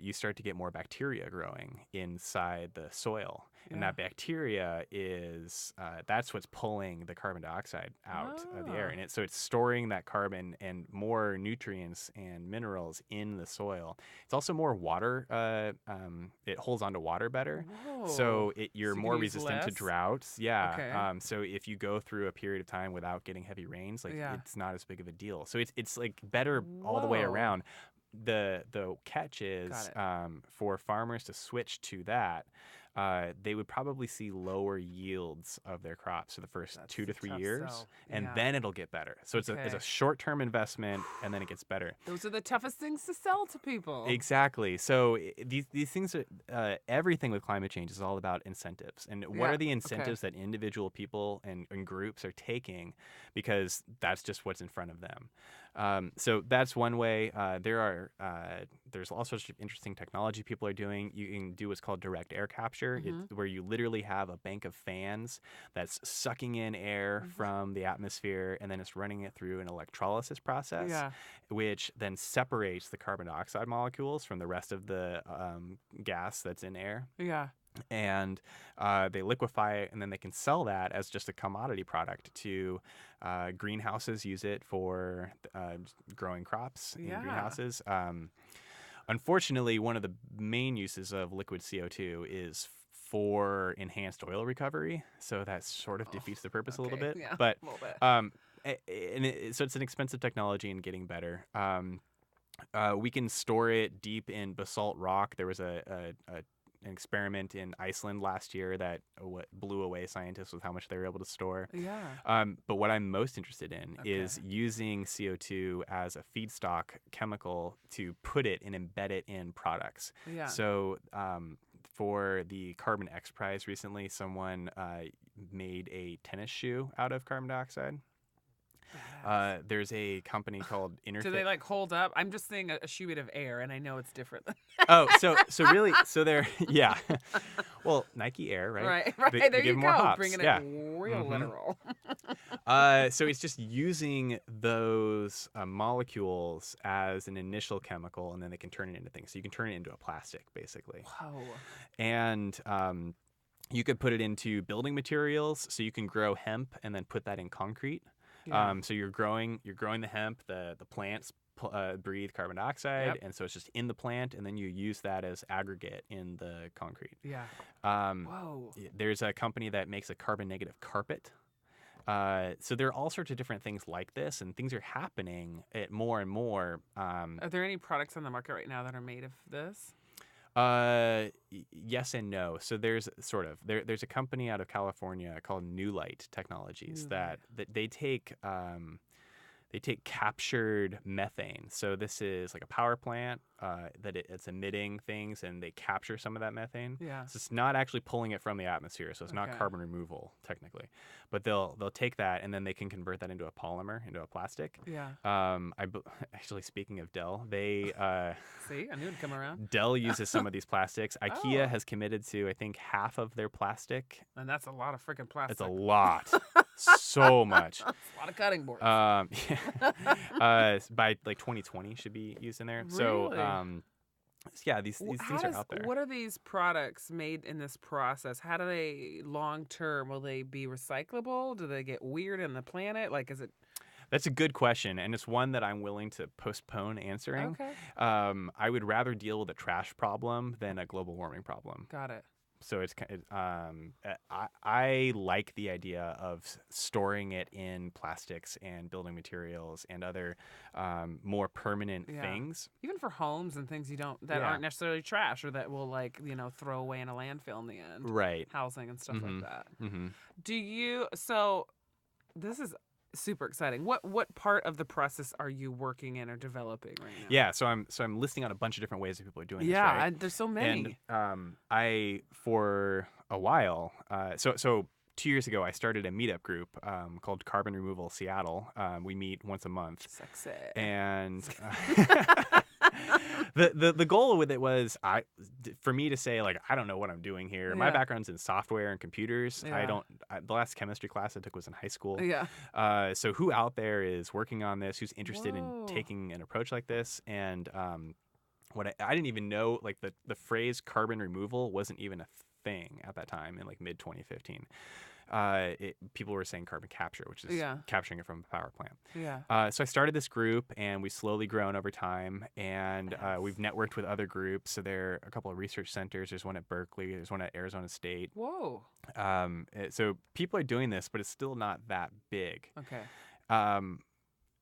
Speaker 3: you start to get more bacteria growing inside the soil. And that bacteria is, that's what's pulling the carbon dioxide out of the air. And so it's storing that carbon and more nutrients and minerals in the soil. It's also more water. It holds onto water better. So you're more resistant to droughts. So if you go through a period of time without getting heavy rains, it's not as big of a deal. So it's like better all the way around. The catch is for farmers to switch to that, they would probably see lower yields of their crops for the first 2 to 3 years, and then it'll get better. So it's a short-term investment, and then it gets better.
Speaker 1: Those are the toughest things to sell to people.
Speaker 3: Exactly. So these things are, everything with climate change is all about incentives. And what are the incentives that individual people and groups are taking, because that's just what's in front of them. So that's one way. There's all sorts of interesting technology people are doing. You can do what's called direct air capture, where you literally have a bank of fans that's sucking in air from the atmosphere, and then it's running it through an electrolysis process, which then separates the carbon dioxide molecules from the rest of the gas that's in air. And they liquefy it, and then they can sell that as just a commodity product to greenhouses. Use it for growing crops in greenhouses. Unfortunately, one of the main uses of liquid CO2 is for enhanced oil recovery, so that sort of defeats the purpose a little bit. But So it's an expensive technology and getting better. We can store it deep in basalt rock. There was an experiment in Iceland last year that blew away scientists with how much they were able to store.
Speaker 1: Yeah.
Speaker 3: But what I'm most interested in is using CO2 as a feedstock chemical to put it and embed it in products.
Speaker 1: Yeah.
Speaker 3: So for the Carbon X Prize recently, someone made a tennis shoe out of carbon dioxide. There's a company called Interface.
Speaker 1: Do they like hold up? I'm just seeing a shoe made of air, and I know it's different.
Speaker 3: Oh, so really, so they're yeah. Well, Nike Air, right?
Speaker 1: Right.
Speaker 3: They
Speaker 1: There
Speaker 3: give
Speaker 1: you
Speaker 3: more
Speaker 1: go.
Speaker 3: hops.
Speaker 1: Bringing
Speaker 3: Yeah.
Speaker 1: it real literal.
Speaker 3: So it's just using those molecules as an initial chemical, and then they can turn it into things. So you can turn it into a plastic, basically.
Speaker 1: Wow.
Speaker 3: And you could put it into building materials. So you can grow hemp and then put that in concrete.
Speaker 1: Yeah.
Speaker 3: So you're growing the hemp. The plants breathe carbon dioxide,
Speaker 1: Yep.
Speaker 3: and so it's just in the plant, and then you use that as aggregate in the concrete.
Speaker 1: Yeah.
Speaker 3: Whoa. There's a company that makes a carbon negative carpet. So there are all sorts of different things like this, and things are happening at more and more.
Speaker 1: Are there any products on the market right now that are made of this?
Speaker 3: Yes and no. So there's there's a company out of California called New Light Technologies that they take captured methane. So this is like a power plant that it's emitting things, and they capture some of that methane.
Speaker 1: Yeah.
Speaker 3: So it's not actually pulling it from the atmosphere, so it's not carbon removal technically. But they'll take that, and then they can convert that into a polymer, into a plastic.
Speaker 1: Yeah.
Speaker 3: Actually, speaking of Dell, they
Speaker 1: See, I knew it'd come around.
Speaker 3: Dell uses some of these plastics. IKEA has committed to, I think, half of their plastic.
Speaker 1: And that's a lot of freaking plastic.
Speaker 3: It's a lot. So much.
Speaker 1: That's a lot of cutting boards.
Speaker 3: By like 2020 should be used in there.
Speaker 1: Really?
Speaker 3: So yeah, these things are out there.
Speaker 1: What are these products made in this process? How do they long term? Will they be recyclable? Do they get weird in the planet? Like, is it?
Speaker 3: That's a good question, and it's one that I'm willing to postpone answering.
Speaker 1: Okay.
Speaker 3: I would rather deal with a trash problem than a global warming problem.
Speaker 1: Got it.
Speaker 3: So I like the idea of storing it in plastics and building materials and other more permanent things.
Speaker 1: Even for homes and things that aren't necessarily trash or that will throw away in a landfill in the end.
Speaker 3: Right.
Speaker 1: Housing and stuff like that.
Speaker 3: Mm-hmm.
Speaker 1: So this is super exciting. What part of the process are you working in or developing right now?
Speaker 3: Yeah, so I'm listing out a bunch of different ways that people are doing this.
Speaker 1: Yeah,
Speaker 3: right?
Speaker 1: there's so many.
Speaker 3: And I for a while, so 2 years ago, I started a meetup group called Carbon Removal Seattle. We meet once a month.
Speaker 1: Sexy.
Speaker 3: And the goal with it was for me to say, like, I don't know what I'm doing here.
Speaker 1: Yeah.
Speaker 3: My background's in software and computers.
Speaker 1: Yeah.
Speaker 3: The last chemistry class I took was in high school.
Speaker 1: Yeah.
Speaker 3: So who out there is working on this? Who's interested in
Speaker 1: Whoa.
Speaker 3: taking an approach like this? And what I didn't even know, like the phrase carbon removal wasn't even a thing at that time in like mid 2015. People were saying carbon capture, which is capturing it from a power plant.
Speaker 1: Yeah.
Speaker 3: So I started this group, and we've slowly grown over time, and we've networked with other groups. So there are a couple of research centers. There's one at Berkeley. There's one at Arizona State.
Speaker 1: Whoa.
Speaker 3: So people are doing this, but it's still not that big.
Speaker 1: Okay.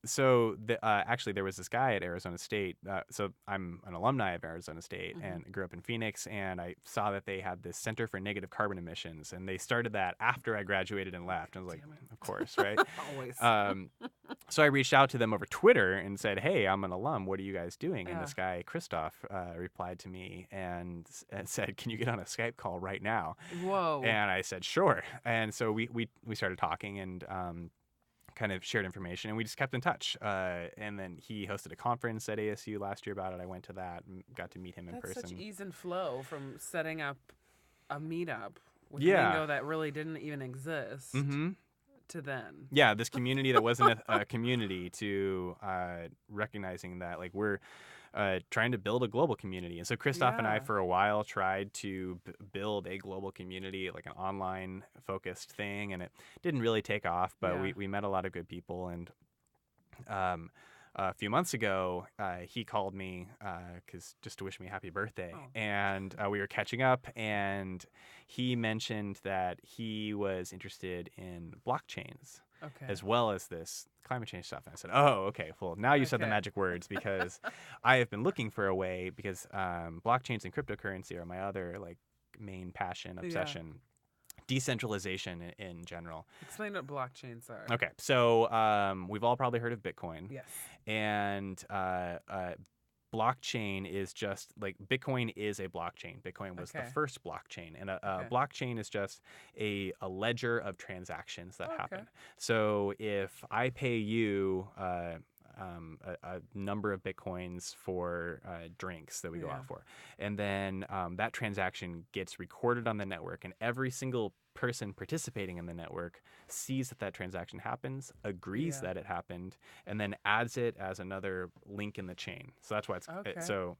Speaker 3: So actually, there was this guy at Arizona State. So I'm an alumni of Arizona State and grew up in Phoenix, and I saw that they had this Center for Negative Carbon Emissions, and they started that after I graduated and left. I was like, of course, right?
Speaker 1: Always.
Speaker 3: So I reached out to them over Twitter and said, hey, I'm an alum. What are you guys doing? And this guy, Christoph, replied to me and said, can you get on a Skype call right now?
Speaker 1: Whoa.
Speaker 3: And I said, sure. And so we started talking and kind of shared information, and we just kept in touch. And then he hosted a conference at ASU last year about it. I went to that and got to meet him in person.
Speaker 1: That's such ease and flow from setting up a meetup with lingo that really didn't even exist to then.
Speaker 3: Yeah, this community that wasn't a community to recognizing that like we're trying to build a global community. And so Christoph and I, for a while, tried to build a global community, like an online focused thing. And it didn't really take off, but we met a lot of good people. And a few months ago, he called me just to wish me a happy birthday. Oh. And we were catching up, and he mentioned that he was interested in blockchains.
Speaker 1: Okay.
Speaker 3: as well as this climate change stuff. And I said, oh, okay, well, now you said the
Speaker 1: Okay.
Speaker 3: magic words, because I have been looking for a way, because blockchains and cryptocurrency are my other like main passion, obsession. Decentralization in general.
Speaker 1: Explain what blockchains are.
Speaker 3: Okay, so we've all probably heard of Bitcoin.
Speaker 1: Yes.
Speaker 3: And blockchain is just like Bitcoin is a blockchain. Bitcoin was the
Speaker 1: Okay.
Speaker 3: first blockchain, and a
Speaker 1: Okay.
Speaker 3: blockchain is just a ledger of transactions that
Speaker 1: Okay.
Speaker 3: happen. So if I pay you a number of Bitcoins for drinks that we go
Speaker 1: Yeah.
Speaker 3: out for, and then that transaction gets recorded on the network, and every single person participating in the network sees that that transaction happens, agrees
Speaker 1: Yeah.
Speaker 3: that it happened, and then adds it as another link in the chain. So that's why it's
Speaker 1: Okay.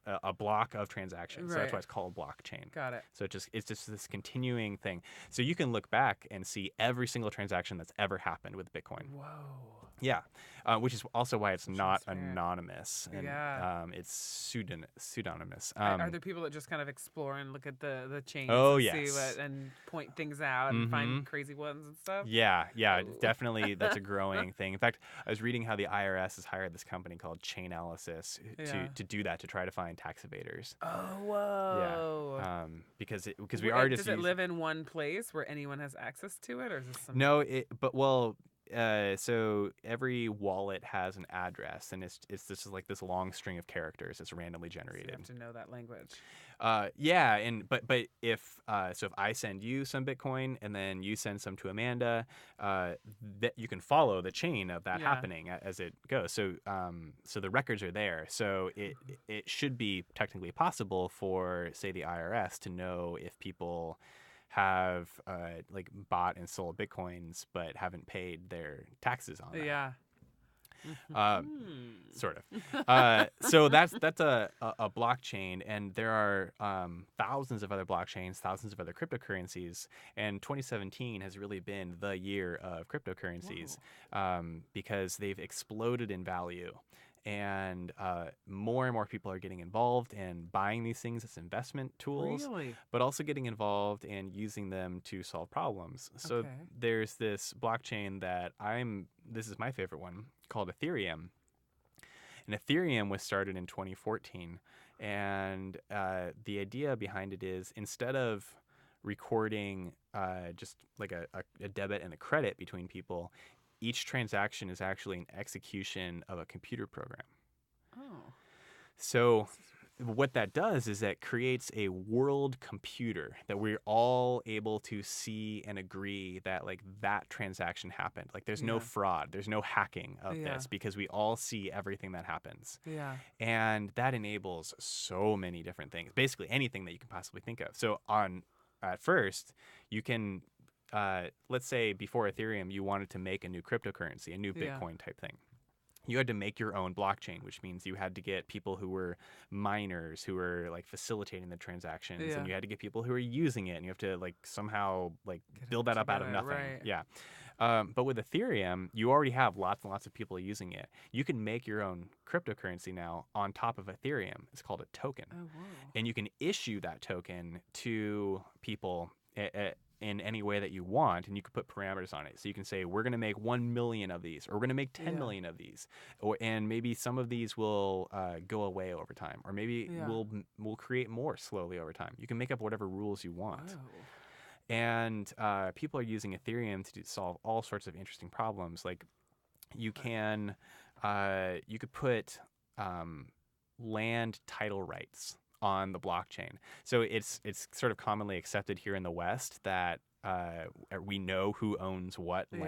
Speaker 3: a block of transactions. So that's
Speaker 1: Right.
Speaker 3: why it's called blockchain.
Speaker 1: Got it.
Speaker 3: So it's just this continuing thing. So you can look back and see every single transaction that's ever happened with Bitcoin.
Speaker 1: Whoa.
Speaker 3: Yeah, which is also why it's not
Speaker 1: Transparent.
Speaker 3: anonymous, and
Speaker 1: Yeah.
Speaker 3: It's pseudonymous.
Speaker 1: Are there people that just kind of explore and look at the chains
Speaker 3: Oh,
Speaker 1: and
Speaker 3: yes.
Speaker 1: see what and point things out and find crazy ones and stuff?
Speaker 3: Yeah,
Speaker 1: Ooh.
Speaker 3: definitely. That's a growing thing. In fact, I was reading how the IRS has hired this company called Chainalysis
Speaker 1: Yeah.
Speaker 3: to do that, to try to find tax evaders.
Speaker 1: Oh, whoa.
Speaker 3: Yeah, because we are just
Speaker 1: Does it live in one place where anyone has access to it, or is this some?
Speaker 3: No, so every wallet has an address, and it's just like this long string of characters that's randomly
Speaker 1: So you
Speaker 3: generated.
Speaker 1: have to know that language.
Speaker 3: Yeah, but if if I send you some Bitcoin and then you send some to Amanda, that you can follow the chain of that
Speaker 1: Yeah.
Speaker 3: happening as it goes. So so the records are there. So it should be technically possible for, say, the IRS to know if people have like bought and sold Bitcoins but haven't paid their taxes on that.
Speaker 1: Yeah.
Speaker 3: Sort of. So that's a blockchain, and there are thousands of other blockchains, thousands of other cryptocurrencies, and 2017 has really been the year of cryptocurrencies because they've exploded in value. And more people are getting involved and buying these things as investment tools,
Speaker 1: Really?
Speaker 3: but also getting involved and using them to solve problems. So
Speaker 1: Okay.
Speaker 3: there's this blockchain that this is my favorite one, called Ethereum. And Ethereum was started in 2014. And the idea behind it is, instead of recording just like a debit and a credit between people, each transaction is actually an execution of a computer program.
Speaker 1: Oh.
Speaker 3: So what that does is that creates a world computer that we're all able to see and agree that like that transaction happened. Like there's no
Speaker 1: Yeah.
Speaker 3: fraud, there's no hacking of
Speaker 1: Yeah.
Speaker 3: this, because we all see everything that happens.
Speaker 1: Yeah.
Speaker 3: And that enables so many different things, basically anything that you can possibly think of. So at first, you can, let's say before Ethereum, you wanted to make a new cryptocurrency, a new
Speaker 1: Yeah.
Speaker 3: Bitcoin type thing. You had to make your own blockchain, which means you had to get people who were miners, who were like facilitating the transactions,
Speaker 1: Yeah.
Speaker 3: and you had to get people who were using it, and you have to like somehow like
Speaker 1: Get it
Speaker 3: build that up out of
Speaker 1: together,
Speaker 3: nothing.
Speaker 1: right.
Speaker 3: Yeah. But with Ethereum, you already have lots and lots of people using it. You can make your own cryptocurrency now on top of Ethereum. It's called a token.
Speaker 1: Oh, whoa.
Speaker 3: And you can issue that token to people in any way that you want, and you can put parameters on it. So you can say, we're going to make 1 million of these, or we're going to make 10
Speaker 1: Yeah.
Speaker 3: million of these, and maybe some of these will go away over time, or maybe
Speaker 1: Yeah.
Speaker 3: we'll create more slowly over time. You can make up whatever rules you want.
Speaker 1: Whoa.
Speaker 3: And people are using Ethereum to solve all sorts of interesting problems. Like you could put land title rights on the blockchain. So it's sort of commonly accepted here in the West that we know who owns what
Speaker 1: Yeah.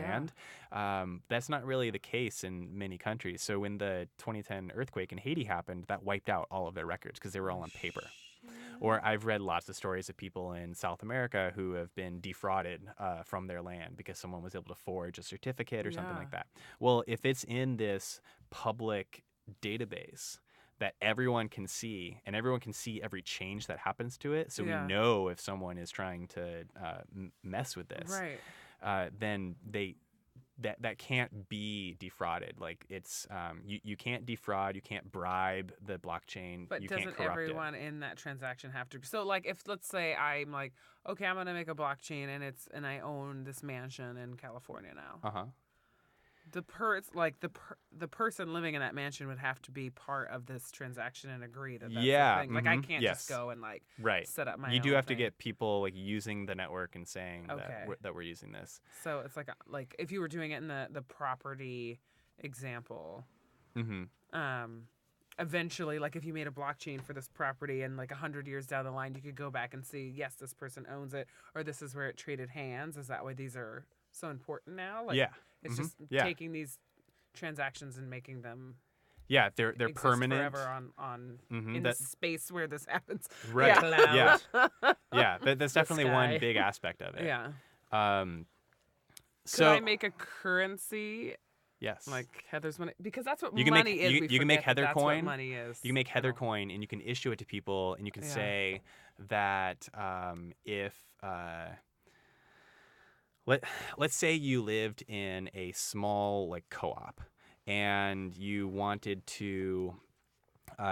Speaker 3: land. That's not really the case in many countries. So when the 2010 earthquake in Haiti happened, that wiped out all of their records because they were all on paper. Or I've read lots of stories of people in South America who have been defrauded from their land because someone was able to forge a certificate or something
Speaker 1: Yeah.
Speaker 3: like that. Well, if it's in this public database that everyone can see, and everyone can see every change that happens to it, so
Speaker 1: Yeah.
Speaker 3: we know if someone is trying to mess with this,
Speaker 1: Right.
Speaker 3: then that can't be defrauded. Like it's you can't defraud, you can't bribe the blockchain,
Speaker 1: But
Speaker 3: you can't
Speaker 1: doesn't
Speaker 3: corrupt
Speaker 1: everyone in that transaction have to? So, like, if let's say I'm like, okay, I'm gonna make a blockchain, and I own this mansion in California now.
Speaker 3: it.
Speaker 1: the person living in that mansion would have to be part of this transaction and agree that that's
Speaker 3: Yeah,
Speaker 1: the thing. Like I
Speaker 3: mhm,
Speaker 1: can't
Speaker 3: yes.
Speaker 1: just go and like
Speaker 3: Right.
Speaker 1: set up my
Speaker 3: You do
Speaker 1: own
Speaker 3: have to
Speaker 1: thing.
Speaker 3: get people like using the network and saying
Speaker 1: Okay.
Speaker 3: that we're using this.
Speaker 1: So it's like if you were doing it in the property example,
Speaker 3: Mm-hmm.
Speaker 1: eventually, like if you made a blockchain for this property and like 100 years down the line, you could go back and see, yes, this person owns it, or this is where it traded hands. Is that why these are so important now? Like,
Speaker 3: Yeah.
Speaker 1: it's
Speaker 3: Mhm.
Speaker 1: just
Speaker 3: Yeah.
Speaker 1: taking these transactions and making them
Speaker 3: Yeah, they're
Speaker 1: exist
Speaker 3: permanent.
Speaker 1: forever on
Speaker 3: Mhm,
Speaker 1: in the space where this happens.
Speaker 3: Right.
Speaker 2: Cloud.
Speaker 3: Yeah. Yeah. That's
Speaker 2: The
Speaker 3: definitely one
Speaker 2: sky.
Speaker 3: big aspect of it.
Speaker 1: Yeah.
Speaker 3: Um.
Speaker 1: Could
Speaker 3: So
Speaker 1: I make a currency
Speaker 3: yes,
Speaker 1: like Heather's money? Because that's what
Speaker 3: You can make-
Speaker 1: money is.
Speaker 3: you-
Speaker 1: We
Speaker 3: you can make
Speaker 1: forget that
Speaker 3: Heather
Speaker 1: that's what
Speaker 3: coin.
Speaker 1: money is.
Speaker 3: you can make Heather
Speaker 1: Oh.
Speaker 3: coin and you can issue it to people and you can
Speaker 1: Yeah.
Speaker 3: say that if let's say you lived in a small like co-op and you wanted to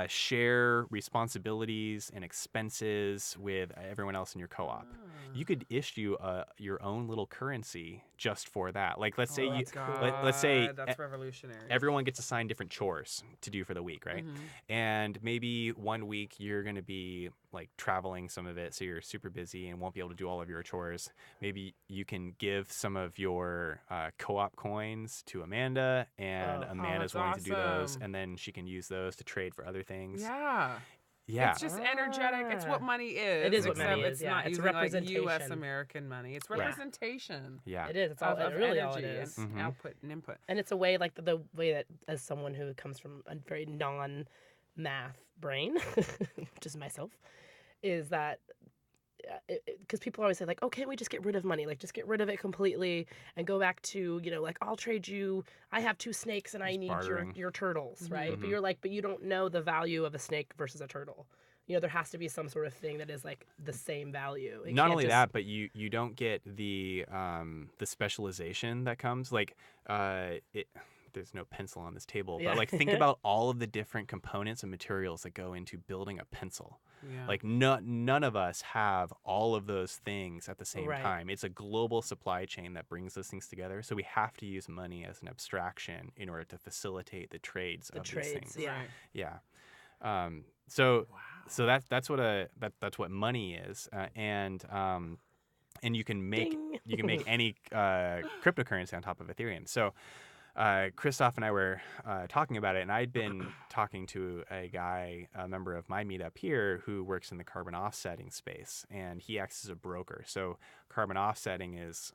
Speaker 3: share responsibilities and expenses with everyone else in your co-op. You could issue your own little currency just for that. Like let's say
Speaker 1: Oh,
Speaker 3: you
Speaker 1: God,
Speaker 3: let's say
Speaker 1: that's revolutionary.
Speaker 3: everyone gets assigned different chores to do for the week, right?
Speaker 1: Mhm.
Speaker 3: And maybe one week you're going to be like traveling some of it, so you're super busy and won't be able to do all of your chores. Maybe you can give some of your co-op coins to Amanda, and
Speaker 2: Oh,
Speaker 3: Amanda's
Speaker 1: that's
Speaker 3: willing to do those,
Speaker 1: awesome.
Speaker 3: and then she can use those to trade for other things.
Speaker 1: Yeah.
Speaker 3: Yeah.
Speaker 1: It's just energetic. It's what money is.
Speaker 2: It is what
Speaker 1: except
Speaker 2: money
Speaker 1: it's
Speaker 2: is, yeah.
Speaker 1: not
Speaker 2: It's
Speaker 1: using like
Speaker 2: representation.
Speaker 1: U.S. American money. It's representation.
Speaker 3: Yeah.
Speaker 2: It is. It's all.
Speaker 1: Of
Speaker 2: Really, all it
Speaker 1: energy
Speaker 2: is.
Speaker 1: and
Speaker 3: Mhm.
Speaker 1: output and input.
Speaker 2: And it's a way, like the way that, as someone who comes from a very non-math brain, which is myself, is that because people always say like, oh, can't we just get rid of money? Like, just get rid of it completely and go back to, like, I'll trade you. I have 2 snakes and I
Speaker 3: Just
Speaker 2: need
Speaker 3: bartering.
Speaker 2: your turtles, right?
Speaker 3: Mhm.
Speaker 2: But you're like, but you don't know the value of a snake versus a turtle. There has to be some sort of thing that is like the same value. It
Speaker 3: Not
Speaker 2: can't
Speaker 3: only
Speaker 2: just-
Speaker 3: that, but you don't get the specialization that comes. Like there's no pencil on this table,
Speaker 2: Yeah.
Speaker 3: but like think about all of the different components and materials that go into building a pencil.
Speaker 1: Yeah.
Speaker 3: Like none of us have all of those things at the same
Speaker 2: Right.
Speaker 3: time. It's a global supply chain that brings those things together. So we have to use money as an abstraction in order to facilitate the trades of these things.
Speaker 2: yeah.
Speaker 1: Right.
Speaker 3: Yeah. So
Speaker 1: Wow.
Speaker 3: so that's what money is, and you can make
Speaker 2: Ding.
Speaker 3: any cryptocurrency on top of Ethereum. So Christoph and I were talking about it, and I'd been talking to a member of my meetup here who works in the carbon offsetting space, and he acts as a broker. So carbon offsetting is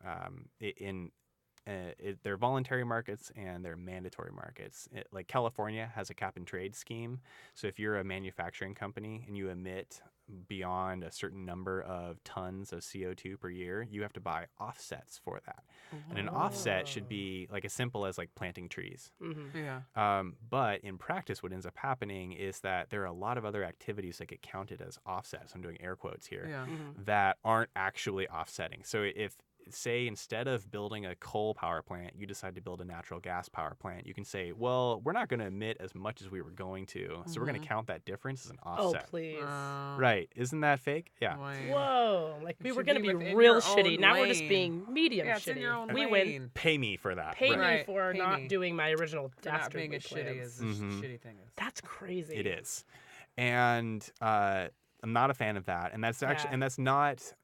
Speaker 3: they're voluntary markets and they're mandatory markets. Like California has a cap and trade scheme. So if you're a manufacturing company and you emit beyond a certain number of tons of CO2 per year, you have to buy offsets for that. And an offset should be like as simple as like planting trees.
Speaker 2: Mm-hmm.
Speaker 1: Yeah.
Speaker 3: But in practice, what ends up happening is that there are a lot of other activities that get counted as offsets. I'm doing air quotes here.
Speaker 1: Yeah.
Speaker 3: That aren't actually offsetting. So if say instead of building a coal power plant, you decide to build a natural gas power plant, you can say, well, we're not going to emit as much as we were going to, so we're going to count that difference as an
Speaker 2: Oh,
Speaker 3: offset.
Speaker 2: please.
Speaker 3: Right. Isn't that fake? Yeah.
Speaker 1: Lame.
Speaker 2: Whoa. Like,
Speaker 1: It
Speaker 2: we were
Speaker 1: should
Speaker 2: going to
Speaker 1: be
Speaker 2: be
Speaker 1: within
Speaker 2: real
Speaker 1: your
Speaker 2: shitty.
Speaker 1: own
Speaker 2: Now we're just
Speaker 1: lane.
Speaker 2: being medium
Speaker 1: Yeah, it's
Speaker 2: shitty.
Speaker 1: in your own
Speaker 2: We
Speaker 1: lane.
Speaker 2: win.
Speaker 3: Pay me for that.
Speaker 2: Pay
Speaker 3: Right.
Speaker 2: me
Speaker 1: Right.
Speaker 2: for
Speaker 1: Pay
Speaker 2: not
Speaker 1: me.
Speaker 2: doing my original
Speaker 1: For not
Speaker 2: dastardly
Speaker 1: being as shitty
Speaker 2: plans.
Speaker 1: as this shitty thing is.
Speaker 2: That's crazy.
Speaker 3: It is. And I'm not a fan of that, and that's actually,
Speaker 2: Yeah.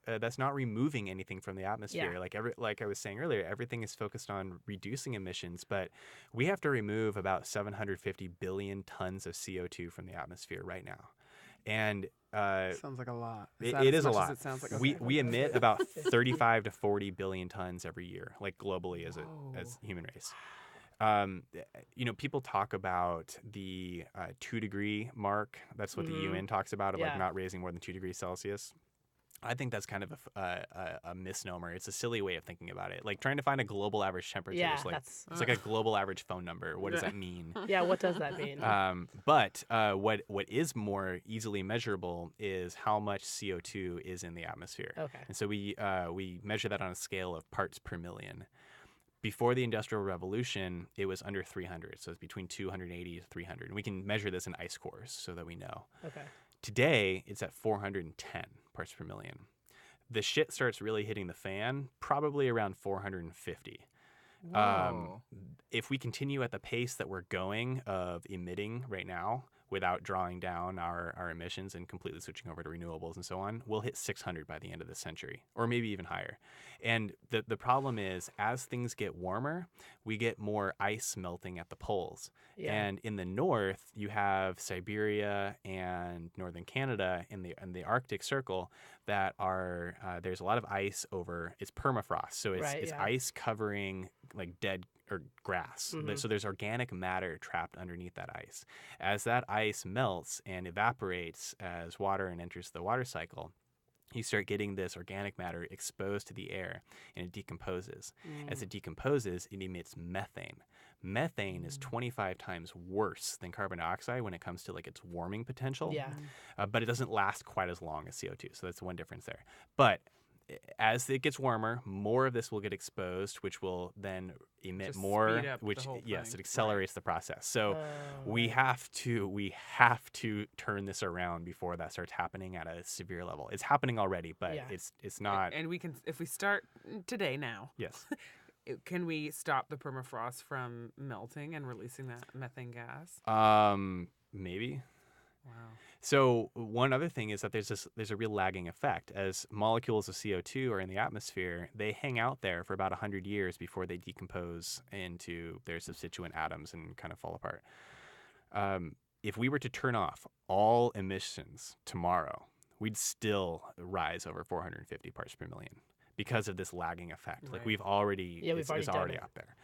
Speaker 3: and that's not removing anything from the atmosphere.
Speaker 2: Yeah.
Speaker 3: Like I was saying earlier, everything is focused on reducing emissions, but we have to remove about 750 billion tons of CO2 from the atmosphere right now, and
Speaker 1: Sounds like a lot.
Speaker 3: it is a lot.
Speaker 1: It sounds like
Speaker 3: We emit about 35 to 40 billion tons every year, like globally as
Speaker 1: Whoa.
Speaker 3: human race. People talk about the 2-degree mark. That's what the UN talks about, of like
Speaker 2: Yeah.
Speaker 3: not raising more than 2 degrees Celsius. I think that's kind of a misnomer. It's a silly way of thinking about it. Like trying to find a global average temperature
Speaker 2: Yeah,
Speaker 3: is like
Speaker 2: that's.
Speaker 3: it's like a global average phone number. What does that mean?
Speaker 2: Yeah, what does that mean?
Speaker 3: But what is more easily measurable is how much CO2 is in the atmosphere.
Speaker 2: Okay.
Speaker 3: And so we measure that on a scale of parts per million. Before the Industrial Revolution, it was under 300, so it's between 280 to 300. And we can measure this in ice cores so that we know.
Speaker 2: Okay.
Speaker 3: Today, it's at 410 parts per million. The shit starts really hitting the fan probably around 450.
Speaker 1: Whoa.
Speaker 3: If we continue at the pace that we're going of emitting right now without drawing down our emissions and completely switching over to renewables and so on, we'll hit 600 by the end of this century, or maybe even higher. And the problem is, as things get warmer, we get more ice melting at the poles.
Speaker 2: Yeah.
Speaker 3: And in the north, you have Siberia and northern Canada in the Arctic Circle that are there's a lot of ice over. It's permafrost, so it's
Speaker 2: yeah.
Speaker 3: ice covering like dead or grass. So there's organic matter trapped underneath that ice. As that ice melts and evaporates as water and enters the water cycle, you start getting this organic matter exposed to the air, and it decomposes. As it decomposes, it emits methane. Methane is 25 times worse than carbon dioxide when it comes to like its warming potential.
Speaker 2: Yeah.
Speaker 3: But it doesn't last quite as long as CO2. So that's one difference there. But as it gets warmer, more of this will get exposed, which will then emit
Speaker 1: Just
Speaker 3: more,
Speaker 1: speed up the
Speaker 3: which
Speaker 1: whole
Speaker 3: yes,
Speaker 1: thing.
Speaker 3: it accelerates the process. So we
Speaker 2: right.
Speaker 3: have to turn this around before that starts happening at a severe level. It's happening already, but
Speaker 2: Yeah.
Speaker 3: it's not.
Speaker 1: And we can, if we start today now,
Speaker 3: Yes.
Speaker 1: can we stop the permafrost from melting and releasing that methane gas?
Speaker 3: Maybe.
Speaker 1: Wow.
Speaker 3: So one other thing is that there's a real lagging effect. As molecules of CO2 are in the atmosphere, they hang out there for about 100 years before they decompose into their substituent atoms and kind of fall apart. If we were to turn off all emissions tomorrow, we'd still rise over 450 parts per million because of this lagging effect. Like
Speaker 1: Right.
Speaker 3: we've already,
Speaker 2: we've already
Speaker 3: it's
Speaker 2: done
Speaker 3: already
Speaker 2: it.
Speaker 3: out there.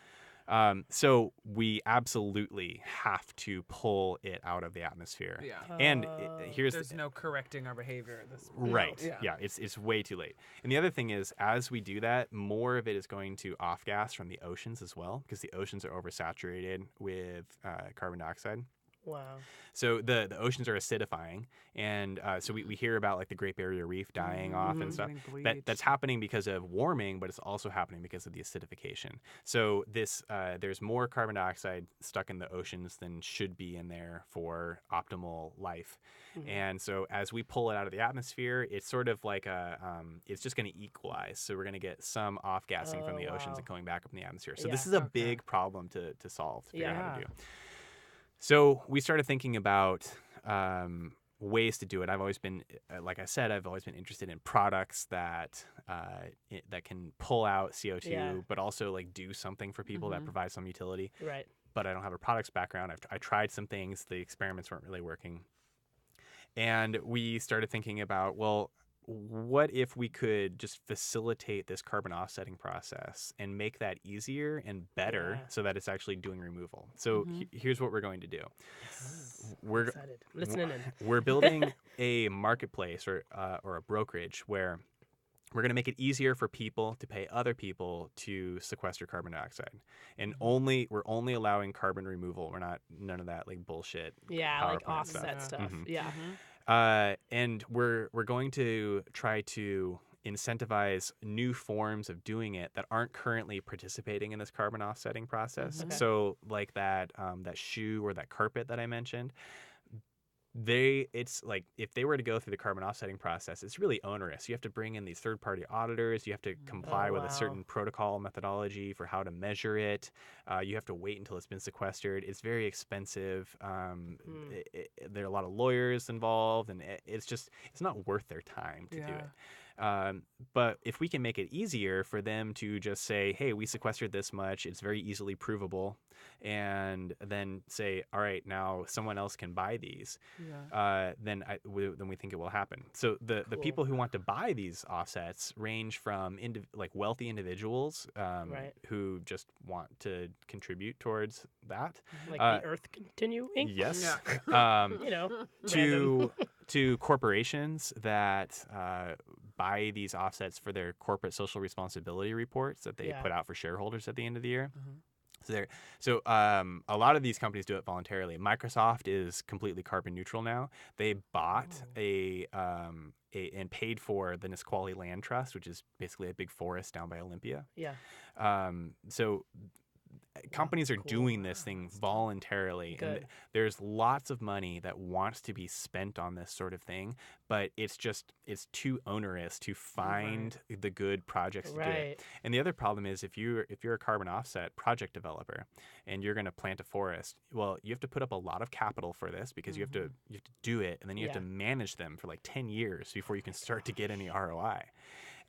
Speaker 3: So we absolutely have to pull it out of the atmosphere.
Speaker 1: Yeah.
Speaker 3: And here's
Speaker 1: There's no correcting our behavior at this.
Speaker 3: right.
Speaker 1: No.
Speaker 3: Yeah. It's way too late. And the other thing is, as we do that, more of it is going to off gas from the oceans as well, because the oceans are oversaturated with carbon dioxide.
Speaker 2: Wow.
Speaker 3: So the oceans are acidifying, and so we hear about like the Great Barrier Reef dying off and stuff. That's happening because of warming, but it's also happening because of the acidification. So there's more carbon dioxide stuck in the oceans than should be in there for optimal life. And so as we pull it out of the atmosphere, it's sort of like it's just going to equalize. So we're going to get some off gassing from the oceans and going back up in the atmosphere. So this is a big problem to solve, to figure out how to do. So we started thinking about ways to do it. I've always been, like I said, I've always been interested in products that that can pull out CO2, but also like do something for people that provide some utility.
Speaker 2: Right.
Speaker 3: But I don't have a products background. I tried some things. The experiments weren't really working. And we started thinking about, well, what if we could just facilitate this carbon offsetting process and make that easier and better so that it's actually doing removal? So here's what we're going to do. We're
Speaker 2: excited. Listening in.
Speaker 3: We're building a marketplace or a brokerage where we're going to make it easier for people to pay other people to sequester carbon dioxide, and we're only allowing carbon removal. We're not none of that like bullshit.
Speaker 2: Yeah,
Speaker 3: power
Speaker 2: like
Speaker 3: plant
Speaker 2: offset stuff.
Speaker 3: Mhm.
Speaker 2: Yeah.
Speaker 3: And we're going to try to incentivize new forms of doing it that aren't currently participating in this carbon offsetting process.
Speaker 2: Okay.
Speaker 3: So like that shoe or that carpet that I mentioned, it's like if they were to go through the carbon offsetting process, it's really onerous. You have to bring in these third-party auditors. You have to comply with a certain protocol methodology for how to measure it. You have to wait until it's been sequestered. It's very expensive. There are a lot of lawyers involved, and it's not worth their time to do it. But if we can make it easier for them to just say, hey, we sequestered this much, it's very easily provable, and then say, all right, now someone else can buy these, then we think it will happen. So the people who want to buy these offsets range from like wealthy individuals who just want to contribute towards that.
Speaker 2: Like the Earth continuing?
Speaker 3: Yes.
Speaker 2: Random.
Speaker 3: To corporations that buy these offsets for their corporate social responsibility reports that they put out for shareholders at the end of the year. So a lot of these companies do it voluntarily. Microsoft is completely carbon neutral now. They bought and paid for the Nisqually Land Trust, which is basically a big forest down by Olympia.
Speaker 2: Yeah.
Speaker 3: So companies are
Speaker 2: cool.
Speaker 3: doing this thing voluntarily, and
Speaker 2: Good.
Speaker 3: there's lots of money that wants to be spent on this sort of thing, but it's too onerous to find the good projects to do it.
Speaker 2: Right.
Speaker 3: And the other problem is if you're a carbon offset project developer and you're going to plant a forest, well, you have to put up a lot of capital for this because you have to do it, and then you have to manage them for like 10 years before you can start to get any ROI.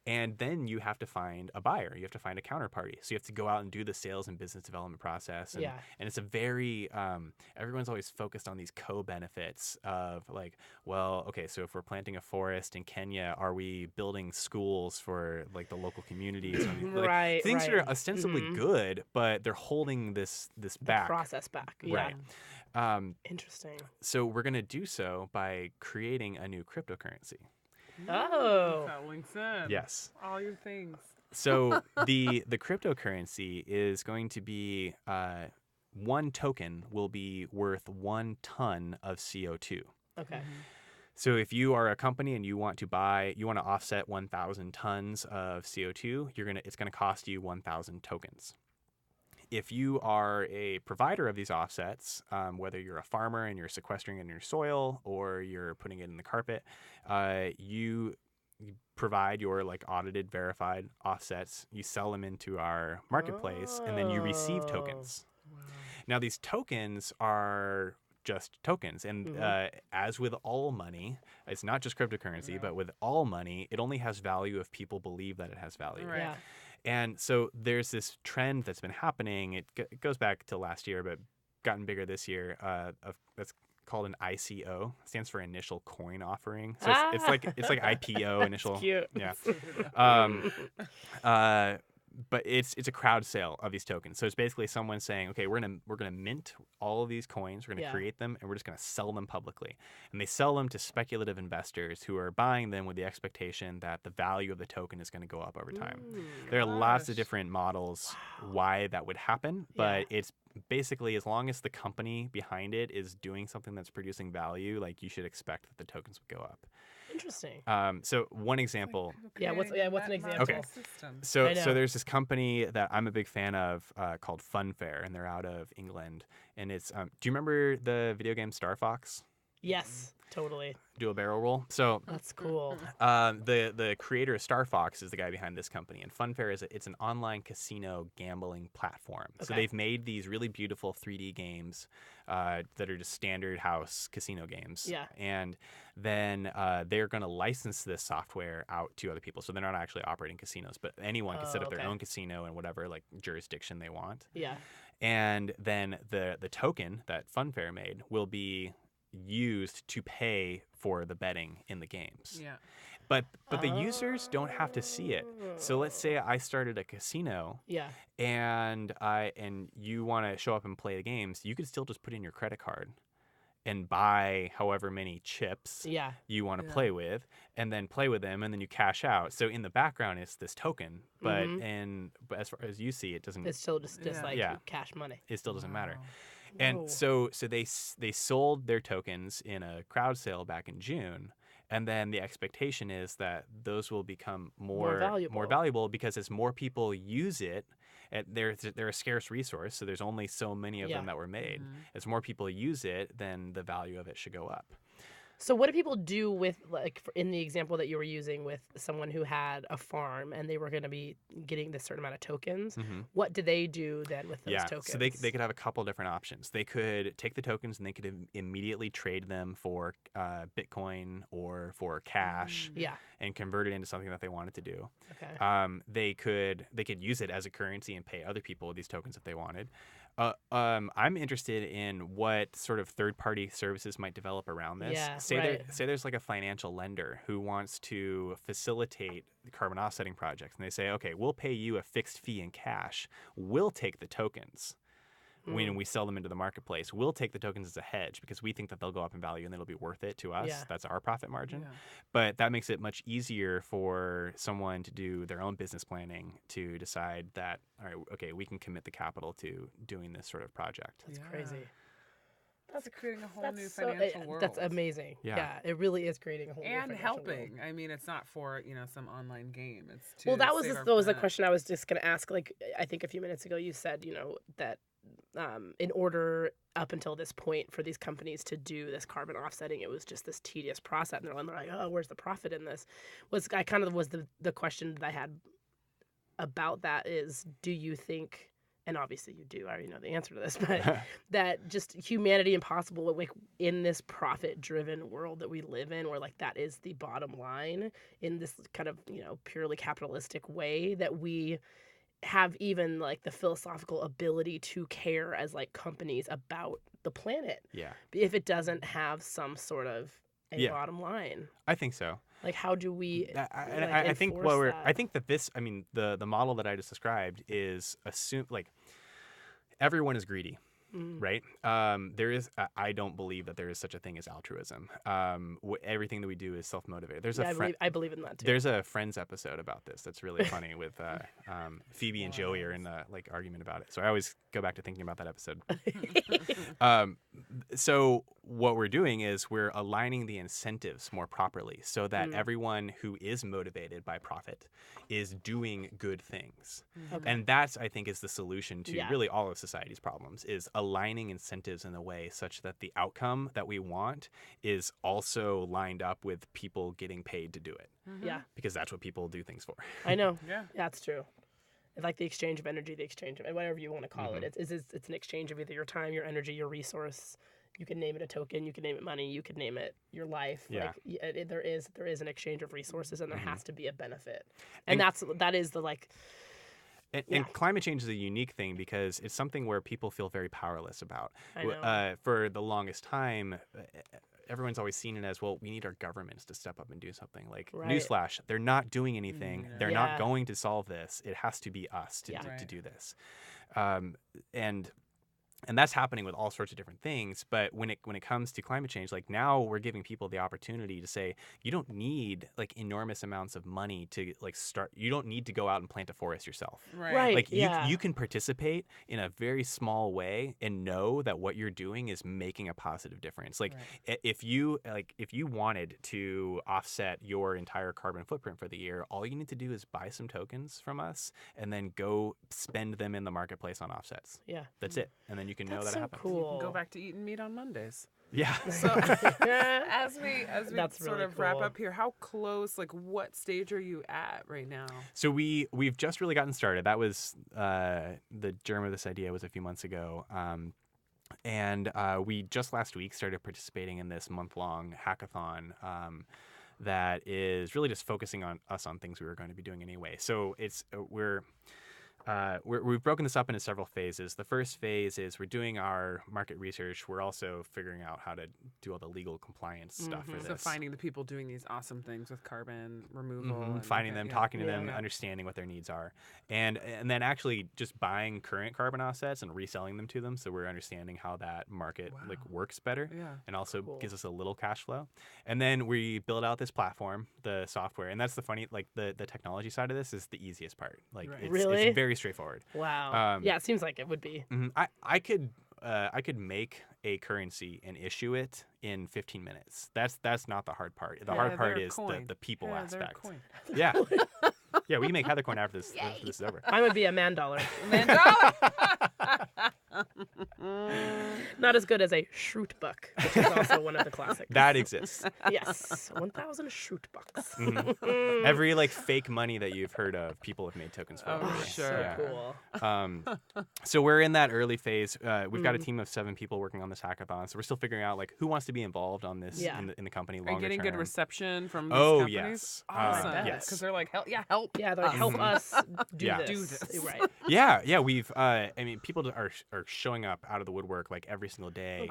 Speaker 3: And then you have to find a buyer. You have to find a counterparty. So you have to go out and do the sales and business development process. And, and it's a very, everyone's always focused on these co-benefits of like, well, okay, so if we're planting a forest in Kenya, are we building schools for like the local communities? Like, things that are ostensibly good, but they're holding this back.
Speaker 2: Process back.
Speaker 3: Right.
Speaker 2: Interesting.
Speaker 3: So we're going to do so by creating a new cryptocurrency.
Speaker 2: Oh.
Speaker 1: That links in.
Speaker 3: Yes.
Speaker 1: All your things.
Speaker 3: So the cryptocurrency is going to be one token will be worth 1 ton of CO2.
Speaker 2: Okay.
Speaker 3: So if you are a company and you want to offset 1,000 tons of CO2, it's going to cost you 1,000 tokens. If you are a provider of these offsets, whether you're a farmer and you're sequestering it in your soil or you're putting it in the carpet, you provide your like audited, verified offsets. You sell them into our marketplace, and then you receive tokens.
Speaker 1: Wow.
Speaker 3: Now, these tokens are just tokens, and as with all money, it's not just cryptocurrency, but with all money, it only has value if people believe that it has value.
Speaker 1: Right.
Speaker 2: Yeah.
Speaker 3: And so there's this trend that's been happening. It goes back to last year, but gotten bigger this year. That's called an ICO. It stands for initial coin offering. So it's like IPO initial.
Speaker 2: Cute.
Speaker 3: Yeah. But it's a crowd sale of these tokens. So it's basically someone saying, okay, we're gonna mint all of these coins, we're gonna create them, and we're just gonna sell them publicly. And they sell them to speculative investors who are buying them with the expectation that the value of the token is going to go up over time. There are lots of different models why that would happen, but it's basically as long as the company behind it is doing something that's producing value, like you should expect that the tokens would go up.
Speaker 2: Interesting.
Speaker 3: So one example.
Speaker 2: What's an example?
Speaker 3: Okay. So there's this company that I'm a big fan of called Funfair, and they're out of England. And it's do you remember the video game Star Fox?
Speaker 2: Yes, totally.
Speaker 3: Do a barrel roll. So
Speaker 2: That's cool.
Speaker 3: the creator of Star Fox is the guy behind this company, and Funfair it's an online casino gambling platform. Okay. So they've made these really beautiful 3D games that are just standard house casino games.
Speaker 2: Yeah.
Speaker 3: And then they're going to license this software out to other people. So they're not actually operating casinos, but anyone can set up their own casino in whatever like jurisdiction they want.
Speaker 2: Yeah.
Speaker 3: And then the token that Funfair made will be used to pay for the betting in the games.
Speaker 1: Yeah.
Speaker 3: But the users don't have to see it. So let's say I started a casino.
Speaker 2: Yeah.
Speaker 3: And you want to show up and play the games, you could still just put in your credit card and buy however many chips you want to play with, and then play with them, and then you cash out. So in the background it's this token, but as far as you see, it doesn't.
Speaker 2: It's still just like cash money.
Speaker 3: It still doesn't matter. And so they sold their tokens in a crowd sale back in June, and then the expectation is that those will become more valuable because as more people use it, they're a scarce resource, so there's only so many of them that were made. As more people use it, then the value of it should go up.
Speaker 2: So what do people do with, like, in the example that you were using with someone who had a farm and they were going to be getting this certain amount of tokens? What do they do then with those tokens?
Speaker 3: So they could have a couple different options. They could take the tokens and they could immediately trade them for Bitcoin or for cash and convert it into something that they wanted to do.
Speaker 2: Okay.
Speaker 3: They could use it as a currency and pay other people with these tokens if they wanted. I'm interested in what sort of third-party services might develop around this. Say there's like a financial lender who wants to facilitate the carbon offsetting projects, and they say, okay, we'll pay you a fixed fee in cash. We'll take the tokens when we sell them into the marketplace. We'll take the tokens as a hedge because we think that they'll go up in value and it'll be worth it to us.
Speaker 2: Yeah.
Speaker 3: That's our profit margin. But that makes it much easier for someone to do their own business planning to decide that, all right, okay, we can commit the capital to doing this sort of project.
Speaker 2: That's crazy.
Speaker 1: That's creating a whole
Speaker 2: That's
Speaker 1: new
Speaker 2: so,
Speaker 1: financial world.
Speaker 2: That's amazing.
Speaker 3: Yeah.
Speaker 2: Yeah, it really is creating a whole new
Speaker 1: And
Speaker 2: financial
Speaker 1: helping.
Speaker 2: world.
Speaker 1: I mean, it's not for, some online game. It's to
Speaker 2: Well, that was
Speaker 1: save
Speaker 2: the,
Speaker 1: our
Speaker 2: that was the
Speaker 1: planet.
Speaker 2: question I was just going to ask. Like, I think a few minutes ago you said, that in order up until this point for these companies to do this carbon offsetting, it was just this tedious process. And they're like, oh, where's the profit in this? Was the question that I had about that is, do you think, and obviously you do, I already know the answer to this, but that just humanity impossible, like in this profit-driven world that we live in, where like that is the bottom line in this kind of purely capitalistic way, that we have even like the philosophical ability to care as like companies about the planet,
Speaker 3: Yeah.
Speaker 2: if it doesn't have some sort of a
Speaker 3: Yeah.
Speaker 2: bottom line.
Speaker 3: I think so.
Speaker 2: Like, how do we?
Speaker 3: I think
Speaker 2: enforce that?
Speaker 3: I think that this, I mean, the model that I just described is everyone is greedy, right? There is, I don't believe that there is such a thing as altruism. Everything that we do is self-motivated. There's
Speaker 2: I believe in that too.
Speaker 3: There's a Friends episode about this that's really funny with Phoebe and Joey are in the argument about it. So I always go back to thinking about that episode. So what we're doing is we're aligning the incentives more properly so that everyone who is motivated by profit is doing good things.
Speaker 2: Okay.
Speaker 3: And that's, I think, is the solution to
Speaker 2: Yeah.
Speaker 3: really all of society's problems, is aligning incentives in a way such that the outcome that we want is also lined up with people getting paid to do it.
Speaker 2: Yeah,
Speaker 3: Because that's what people do things for.
Speaker 2: I know.
Speaker 1: Yeah.
Speaker 2: That's true. It's like the exchange of energy, the exchange of whatever you want to call it. It's an exchange of either your time, your energy, your resource. You can name it a token. You can name it money. You can name it your life.
Speaker 3: Yeah.
Speaker 2: Like there is an exchange of resources, and there has to be a benefit. And that is the like.
Speaker 3: And climate change is a unique thing because it's something where people feel very powerless about.
Speaker 2: I know.
Speaker 3: For the longest time, everyone's always seen it as, well, we need our governments to step up and do something. Like,
Speaker 2: Right.
Speaker 3: newsflash, they're not doing anything. They're
Speaker 2: Yeah.
Speaker 3: not going to solve this. It has to be us to,
Speaker 2: Yeah.
Speaker 3: to do this. And that's happening with all sorts of different things. But when it comes to climate change, like now we're giving people the opportunity to say, you don't need like enormous amounts of money to like start. You don't need to go out and plant a forest yourself.
Speaker 2: Right.
Speaker 3: Like
Speaker 2: yeah.
Speaker 3: you can participate in a very small way and know that what you're doing is making a positive difference. Like if you wanted to offset your entire carbon footprint for the year, all you need to do is buy some tokens from us and then go spend them in the marketplace on offsets.
Speaker 2: Yeah.
Speaker 3: That's it. And then you can know
Speaker 2: That's
Speaker 3: that
Speaker 2: so
Speaker 3: it happened.
Speaker 2: cool.
Speaker 1: Go back to eating meat on Mondays.
Speaker 3: Yeah.
Speaker 1: So as we
Speaker 2: That's
Speaker 1: sort
Speaker 2: really
Speaker 1: of wrap
Speaker 2: cool.
Speaker 1: up here, how close, like what stage are you at right now?
Speaker 3: So we've just really gotten started. That was the germ of this idea was a few months ago. And we just last week started participating in this month-long hackathon that is really just focusing on things we were going to be doing anyway. So it's we've broken this up into several phases. The first phase is we're doing our market research. We're also figuring out how to do all the legal compliance stuff for this.
Speaker 1: So finding the people doing these awesome things with carbon removal, and
Speaker 3: Finding them, talking to them,
Speaker 2: Yeah.
Speaker 3: understanding what their needs are, and then actually just buying current carbon offsets and reselling them to them, so we're understanding how that market like works better,
Speaker 1: Yeah.
Speaker 3: and also
Speaker 2: Cool.
Speaker 3: gives us a little cash flow. And then we build out this platform, the software, and that's the funny, like the technology side of this is the easiest part. Like
Speaker 1: Right.
Speaker 2: Really?
Speaker 3: it's very straightforward.
Speaker 2: Wow. Yeah, it seems like it would be.
Speaker 3: I could make a currency and issue it in 15 minutes. That's not the hard part. The hard part
Speaker 1: they're
Speaker 3: is
Speaker 1: coin.
Speaker 3: the people
Speaker 1: Yeah, they're
Speaker 3: aspect.
Speaker 1: coin.
Speaker 3: Yeah. Yeah, we can make Heathercoin after this is over.
Speaker 2: Mine would be a man dollar. Not as good as a Schrute buck, which is also one of the classics.
Speaker 3: That exists.
Speaker 2: Yes, 1,000 Schrute bucks.
Speaker 3: Every like fake money that you've heard of, people have made tokens for.
Speaker 1: Oh,
Speaker 3: over.
Speaker 1: sure.
Speaker 2: So
Speaker 3: Yeah.
Speaker 2: cool.
Speaker 3: So we're in that early phase. We've got a team of 7 people working on this hackathon. So we're still figuring out like who wants to be involved on this
Speaker 2: Yeah.
Speaker 3: in the company
Speaker 1: Are
Speaker 3: longer
Speaker 1: you getting
Speaker 3: term.
Speaker 1: good reception from these
Speaker 3: Oh,
Speaker 1: companies?
Speaker 3: yes.
Speaker 1: Awesome.
Speaker 3: Yes.
Speaker 1: Because they're like, help, help.
Speaker 2: Yeah, they're like, help us do
Speaker 3: Yeah.
Speaker 2: this.
Speaker 1: Do this.
Speaker 2: Right.
Speaker 3: Yeah. We've. I mean, people are showing up out of the woodwork like every single day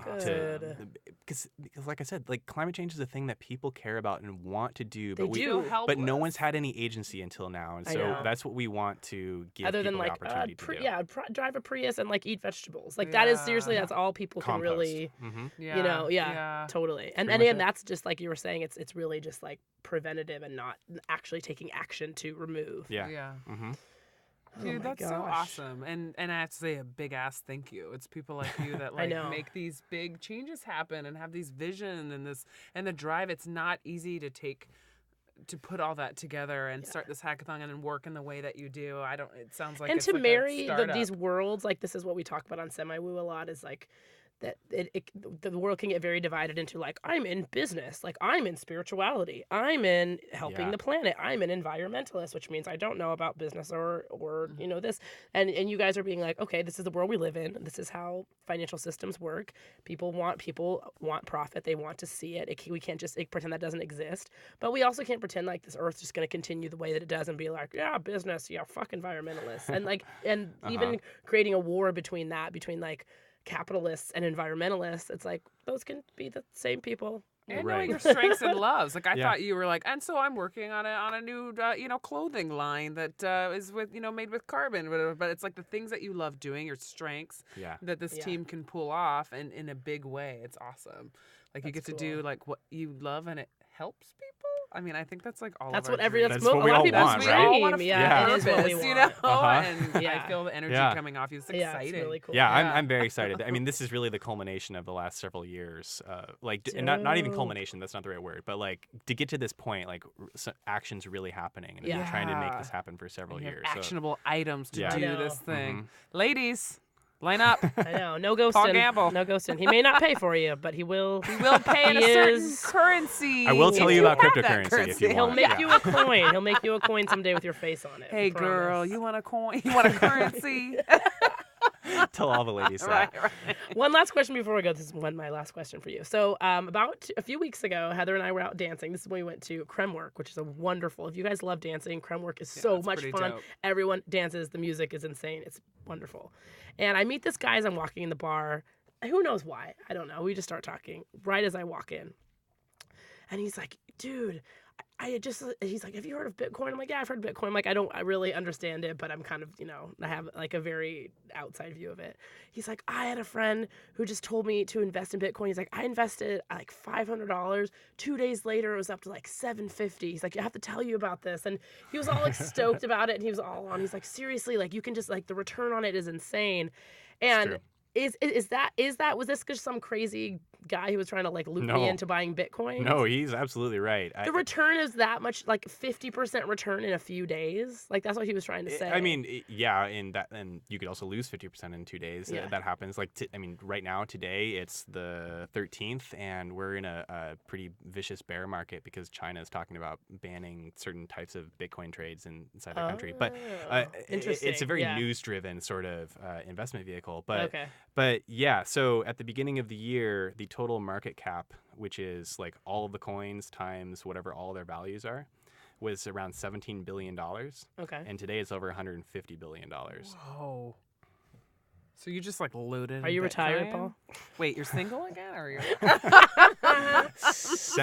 Speaker 3: because, like I said, like climate change is a thing that people care about and want to do,
Speaker 2: They
Speaker 3: but
Speaker 2: do.
Speaker 3: but no one's had any agency until now, and
Speaker 2: I
Speaker 3: so
Speaker 2: know.
Speaker 3: that's what we want to give
Speaker 2: Other
Speaker 3: people
Speaker 2: than like,
Speaker 3: the opportunity to do.
Speaker 2: drive a Prius and like eat vegetables. Like that is seriously, that's all people can
Speaker 3: Compost.
Speaker 2: really,
Speaker 1: Yeah.
Speaker 2: totally. And
Speaker 3: much
Speaker 2: again,
Speaker 3: it.
Speaker 2: that's just like you were saying, it's really just like preventative and not actually taking action to remove.
Speaker 3: Yeah.
Speaker 1: Yeah. Dude,
Speaker 2: my
Speaker 1: that's so
Speaker 2: gosh.
Speaker 1: awesome. And I have to say a big ass thank you. It's people like you that
Speaker 2: I
Speaker 1: like
Speaker 2: know.
Speaker 1: make these big changes happen and have these vision and the drive. It's not easy to put all that together and start this hackathon and work in the way that you do. It sounds like
Speaker 2: And
Speaker 1: it's
Speaker 2: to
Speaker 1: like
Speaker 2: marry
Speaker 1: a startup.
Speaker 2: these worlds, like this is what we talk about on Semi-Woo a lot, is like that the world can get very divided into like, I'm in business, like I'm in spirituality, I'm in helping the planet, I'm an environmentalist, which means I don't know about business or you know, this, and you guys are being like, okay, this is the world we live in, this is how financial systems work. People want profit, they want to see it. We can't just pretend that doesn't exist, but we also can't pretend like this earth's just going to continue the way that it does and be like, yeah, business, yeah, fuck environmentalists, and like, and even creating a war between like capitalists and environmentalists. It's like those can be the same people.
Speaker 1: And
Speaker 3: Right.
Speaker 1: knowing your strengths and loves. Like I
Speaker 3: Yeah.
Speaker 1: thought you were like, and so I'm working on a new clothing line that is with made with carbon, whatever. But it's like the things that you love doing, your strengths
Speaker 3: Yeah.
Speaker 1: that this team can pull off, and in a big way. It's awesome. Like you
Speaker 2: That's
Speaker 1: get to do
Speaker 2: cool.
Speaker 1: like what you love, and it helps people. I mean, I think that's like all.
Speaker 2: That's
Speaker 1: of our
Speaker 2: what every
Speaker 1: dreams.
Speaker 3: That's
Speaker 2: that's
Speaker 3: what
Speaker 2: a
Speaker 3: we
Speaker 2: lot of
Speaker 3: all
Speaker 2: people's
Speaker 3: want,
Speaker 1: we
Speaker 3: right?
Speaker 1: all want to
Speaker 2: dream.
Speaker 1: feel
Speaker 2: Yeah,
Speaker 1: purpose,
Speaker 2: it is what we
Speaker 1: you
Speaker 2: want.
Speaker 1: know. And
Speaker 2: Yeah.
Speaker 1: I feel the energy
Speaker 3: Yeah.
Speaker 1: coming off you. It's
Speaker 2: Yeah,
Speaker 1: exciting.
Speaker 2: it's really cool.
Speaker 3: Yeah,
Speaker 1: Yeah.
Speaker 3: I'm very excited. I mean, this is really the culmination of the last several years. And not even
Speaker 2: Dope.
Speaker 3: culmination. That's not the right word. But like to get to this point, like action's really happening, and we've been
Speaker 1: Yeah.
Speaker 3: trying to make this happen for several
Speaker 1: And you have
Speaker 3: years. So,
Speaker 1: actionable items to
Speaker 3: Yeah.
Speaker 1: do
Speaker 2: I know.
Speaker 1: this thing.
Speaker 3: Mhm.
Speaker 1: Ladies, line up.
Speaker 2: I know. No ghosting.
Speaker 1: Paul Gambill.
Speaker 2: No ghosting. He may not pay for you, but he will.
Speaker 1: He will pay in a
Speaker 2: He
Speaker 1: certain
Speaker 2: is-
Speaker 1: currency.
Speaker 3: I will tell
Speaker 1: if
Speaker 3: you about
Speaker 1: have that
Speaker 3: cryptocurrency if you
Speaker 1: currency.
Speaker 2: He'll
Speaker 3: want.
Speaker 2: make
Speaker 3: Yeah.
Speaker 2: you a coin. He'll make you a coin someday with your face on it. I
Speaker 1: Hey girl,
Speaker 2: promise.
Speaker 1: you want a coin? You want a currency?
Speaker 3: Tell all the ladies
Speaker 1: right,
Speaker 3: that.
Speaker 1: right.
Speaker 2: One last question before we go. This is my last question for you. So, about a few weeks ago, Heather and I were out dancing. This is when we went to Creme Work, which is a wonderful. If you guys love dancing, Creme Work is so
Speaker 1: it's
Speaker 2: much
Speaker 1: pretty
Speaker 2: fun.
Speaker 1: dope.
Speaker 2: Everyone dances. The music is insane. It's wonderful. And I meet this guy as I'm walking in the bar. Who knows why? I don't know. We just start talking right as I walk in, and he's like, "Dude." He's like, have you heard of Bitcoin? I'm like, yeah, I've heard of Bitcoin. I'm like, I really understand it, but I'm kind of, I have like a very outside view of it. He's like, I had a friend who just told me to invest in Bitcoin. He's like, I invested like $500. 2 days later, it was up to like $750. He's like, I have to tell you about this. And he was all like stoked about it. And he was all on, he's like, seriously, like you can just like the return on it is insane. And
Speaker 3: true.
Speaker 2: was this just some crazy guy who was trying to like loop me
Speaker 3: No.
Speaker 2: into buying Bitcoin?
Speaker 3: No, he's absolutely right.
Speaker 2: The return is that much, like 50% return in a few days. Like that's what he was trying to say.
Speaker 3: I mean, yeah, and you could also lose 50% in 2 days.
Speaker 2: Yeah.
Speaker 3: That happens. Like, right now, today, it's the 13th, and we're in a pretty vicious bear market because China is talking about banning certain types of Bitcoin trades inside the country. But
Speaker 2: interesting.
Speaker 3: it's a very
Speaker 2: Yeah.
Speaker 3: news-driven sort of investment vehicle. But
Speaker 2: Okay.
Speaker 3: But yeah, so at the beginning of the year, the total market cap, which is like all of the coins times whatever all their values are, was around $17 billion.
Speaker 2: Okay.
Speaker 3: And today it's over $150 billion.
Speaker 1: Whoa. So you just like loaded.
Speaker 2: Are you retired, Paul?
Speaker 1: Wait, you're single again, or are you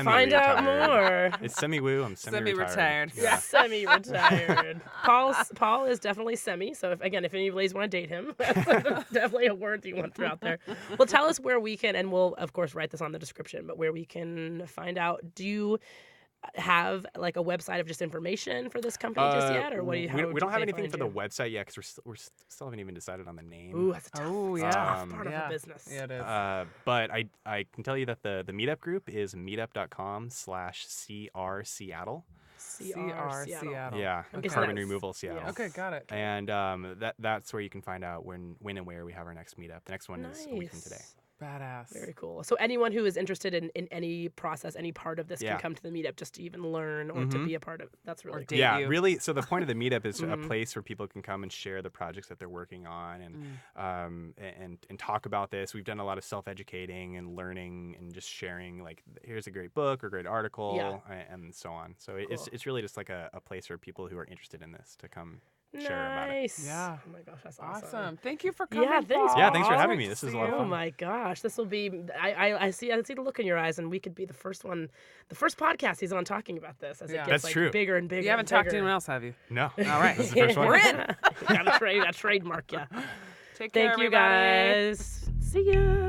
Speaker 2: Find out more.
Speaker 3: It's semi-woo. I'm semi-retired.
Speaker 1: Semi-retired.
Speaker 3: Yeah.
Speaker 2: Semi-retired. Paul is definitely semi. So if any of you ladies want to date him, that's definitely a word that you want to throw out there. Well, tell us where we can, and we'll of course write this on the description, but where we can find out. Do you have like a website of just information for this company just yet, or what do you?
Speaker 3: We don't have anything for the website yet because we still haven't even decided on the name.
Speaker 2: Ooh, that's a tough,
Speaker 1: yeah.
Speaker 2: part of a business.
Speaker 1: Yeah, it is.
Speaker 3: But I can tell you that the meetup group is meetup.com/CR Seattle.
Speaker 2: CR Seattle.
Speaker 3: Yeah,
Speaker 2: I'm guessing
Speaker 3: carbon
Speaker 2: that's-
Speaker 3: removal Seattle.
Speaker 2: yes.
Speaker 1: Okay, got it.
Speaker 3: And that's where you can find out when and where we have our next meetup. The next one is a week from today.
Speaker 1: Badass.
Speaker 2: Very cool. So anyone who is interested in any process, any part of this
Speaker 3: Yeah.
Speaker 2: can come to the meetup just to even learn or to be a part of it. That's really
Speaker 1: Or
Speaker 2: cool.
Speaker 1: date
Speaker 3: Yeah,
Speaker 1: you.
Speaker 3: really. So the point of the meetup is a place where people can come and share the projects that they're working on and talk about this. We've done a lot of self-educating and learning and just sharing. Like, here's a great book or great article and so on. So it's really just like a place for people who are interested in this to come share about it.
Speaker 2: Nice.
Speaker 1: Yeah.
Speaker 2: Oh my gosh, that's
Speaker 1: Awesome. Thank you for coming.
Speaker 2: Yeah, thanks.
Speaker 1: Paul.
Speaker 3: Yeah, thanks for
Speaker 1: Always
Speaker 3: having me. This is a lot of
Speaker 2: Oh
Speaker 3: fun.
Speaker 2: my gosh, this will be. I see the look in your eyes, and we could be the first podcast he's on talking about this as it
Speaker 1: Yeah.
Speaker 2: gets
Speaker 3: That's
Speaker 2: like
Speaker 3: true.
Speaker 2: bigger and bigger.
Speaker 1: You haven't
Speaker 2: and
Speaker 1: talked to
Speaker 2: bigger.
Speaker 1: anyone else, have you?
Speaker 3: No.
Speaker 1: All right.
Speaker 3: This is the first one.
Speaker 1: We're in.
Speaker 2: Got to trademark ya.
Speaker 1: Take care,
Speaker 2: Thank you
Speaker 1: everybody.
Speaker 2: guys. See ya.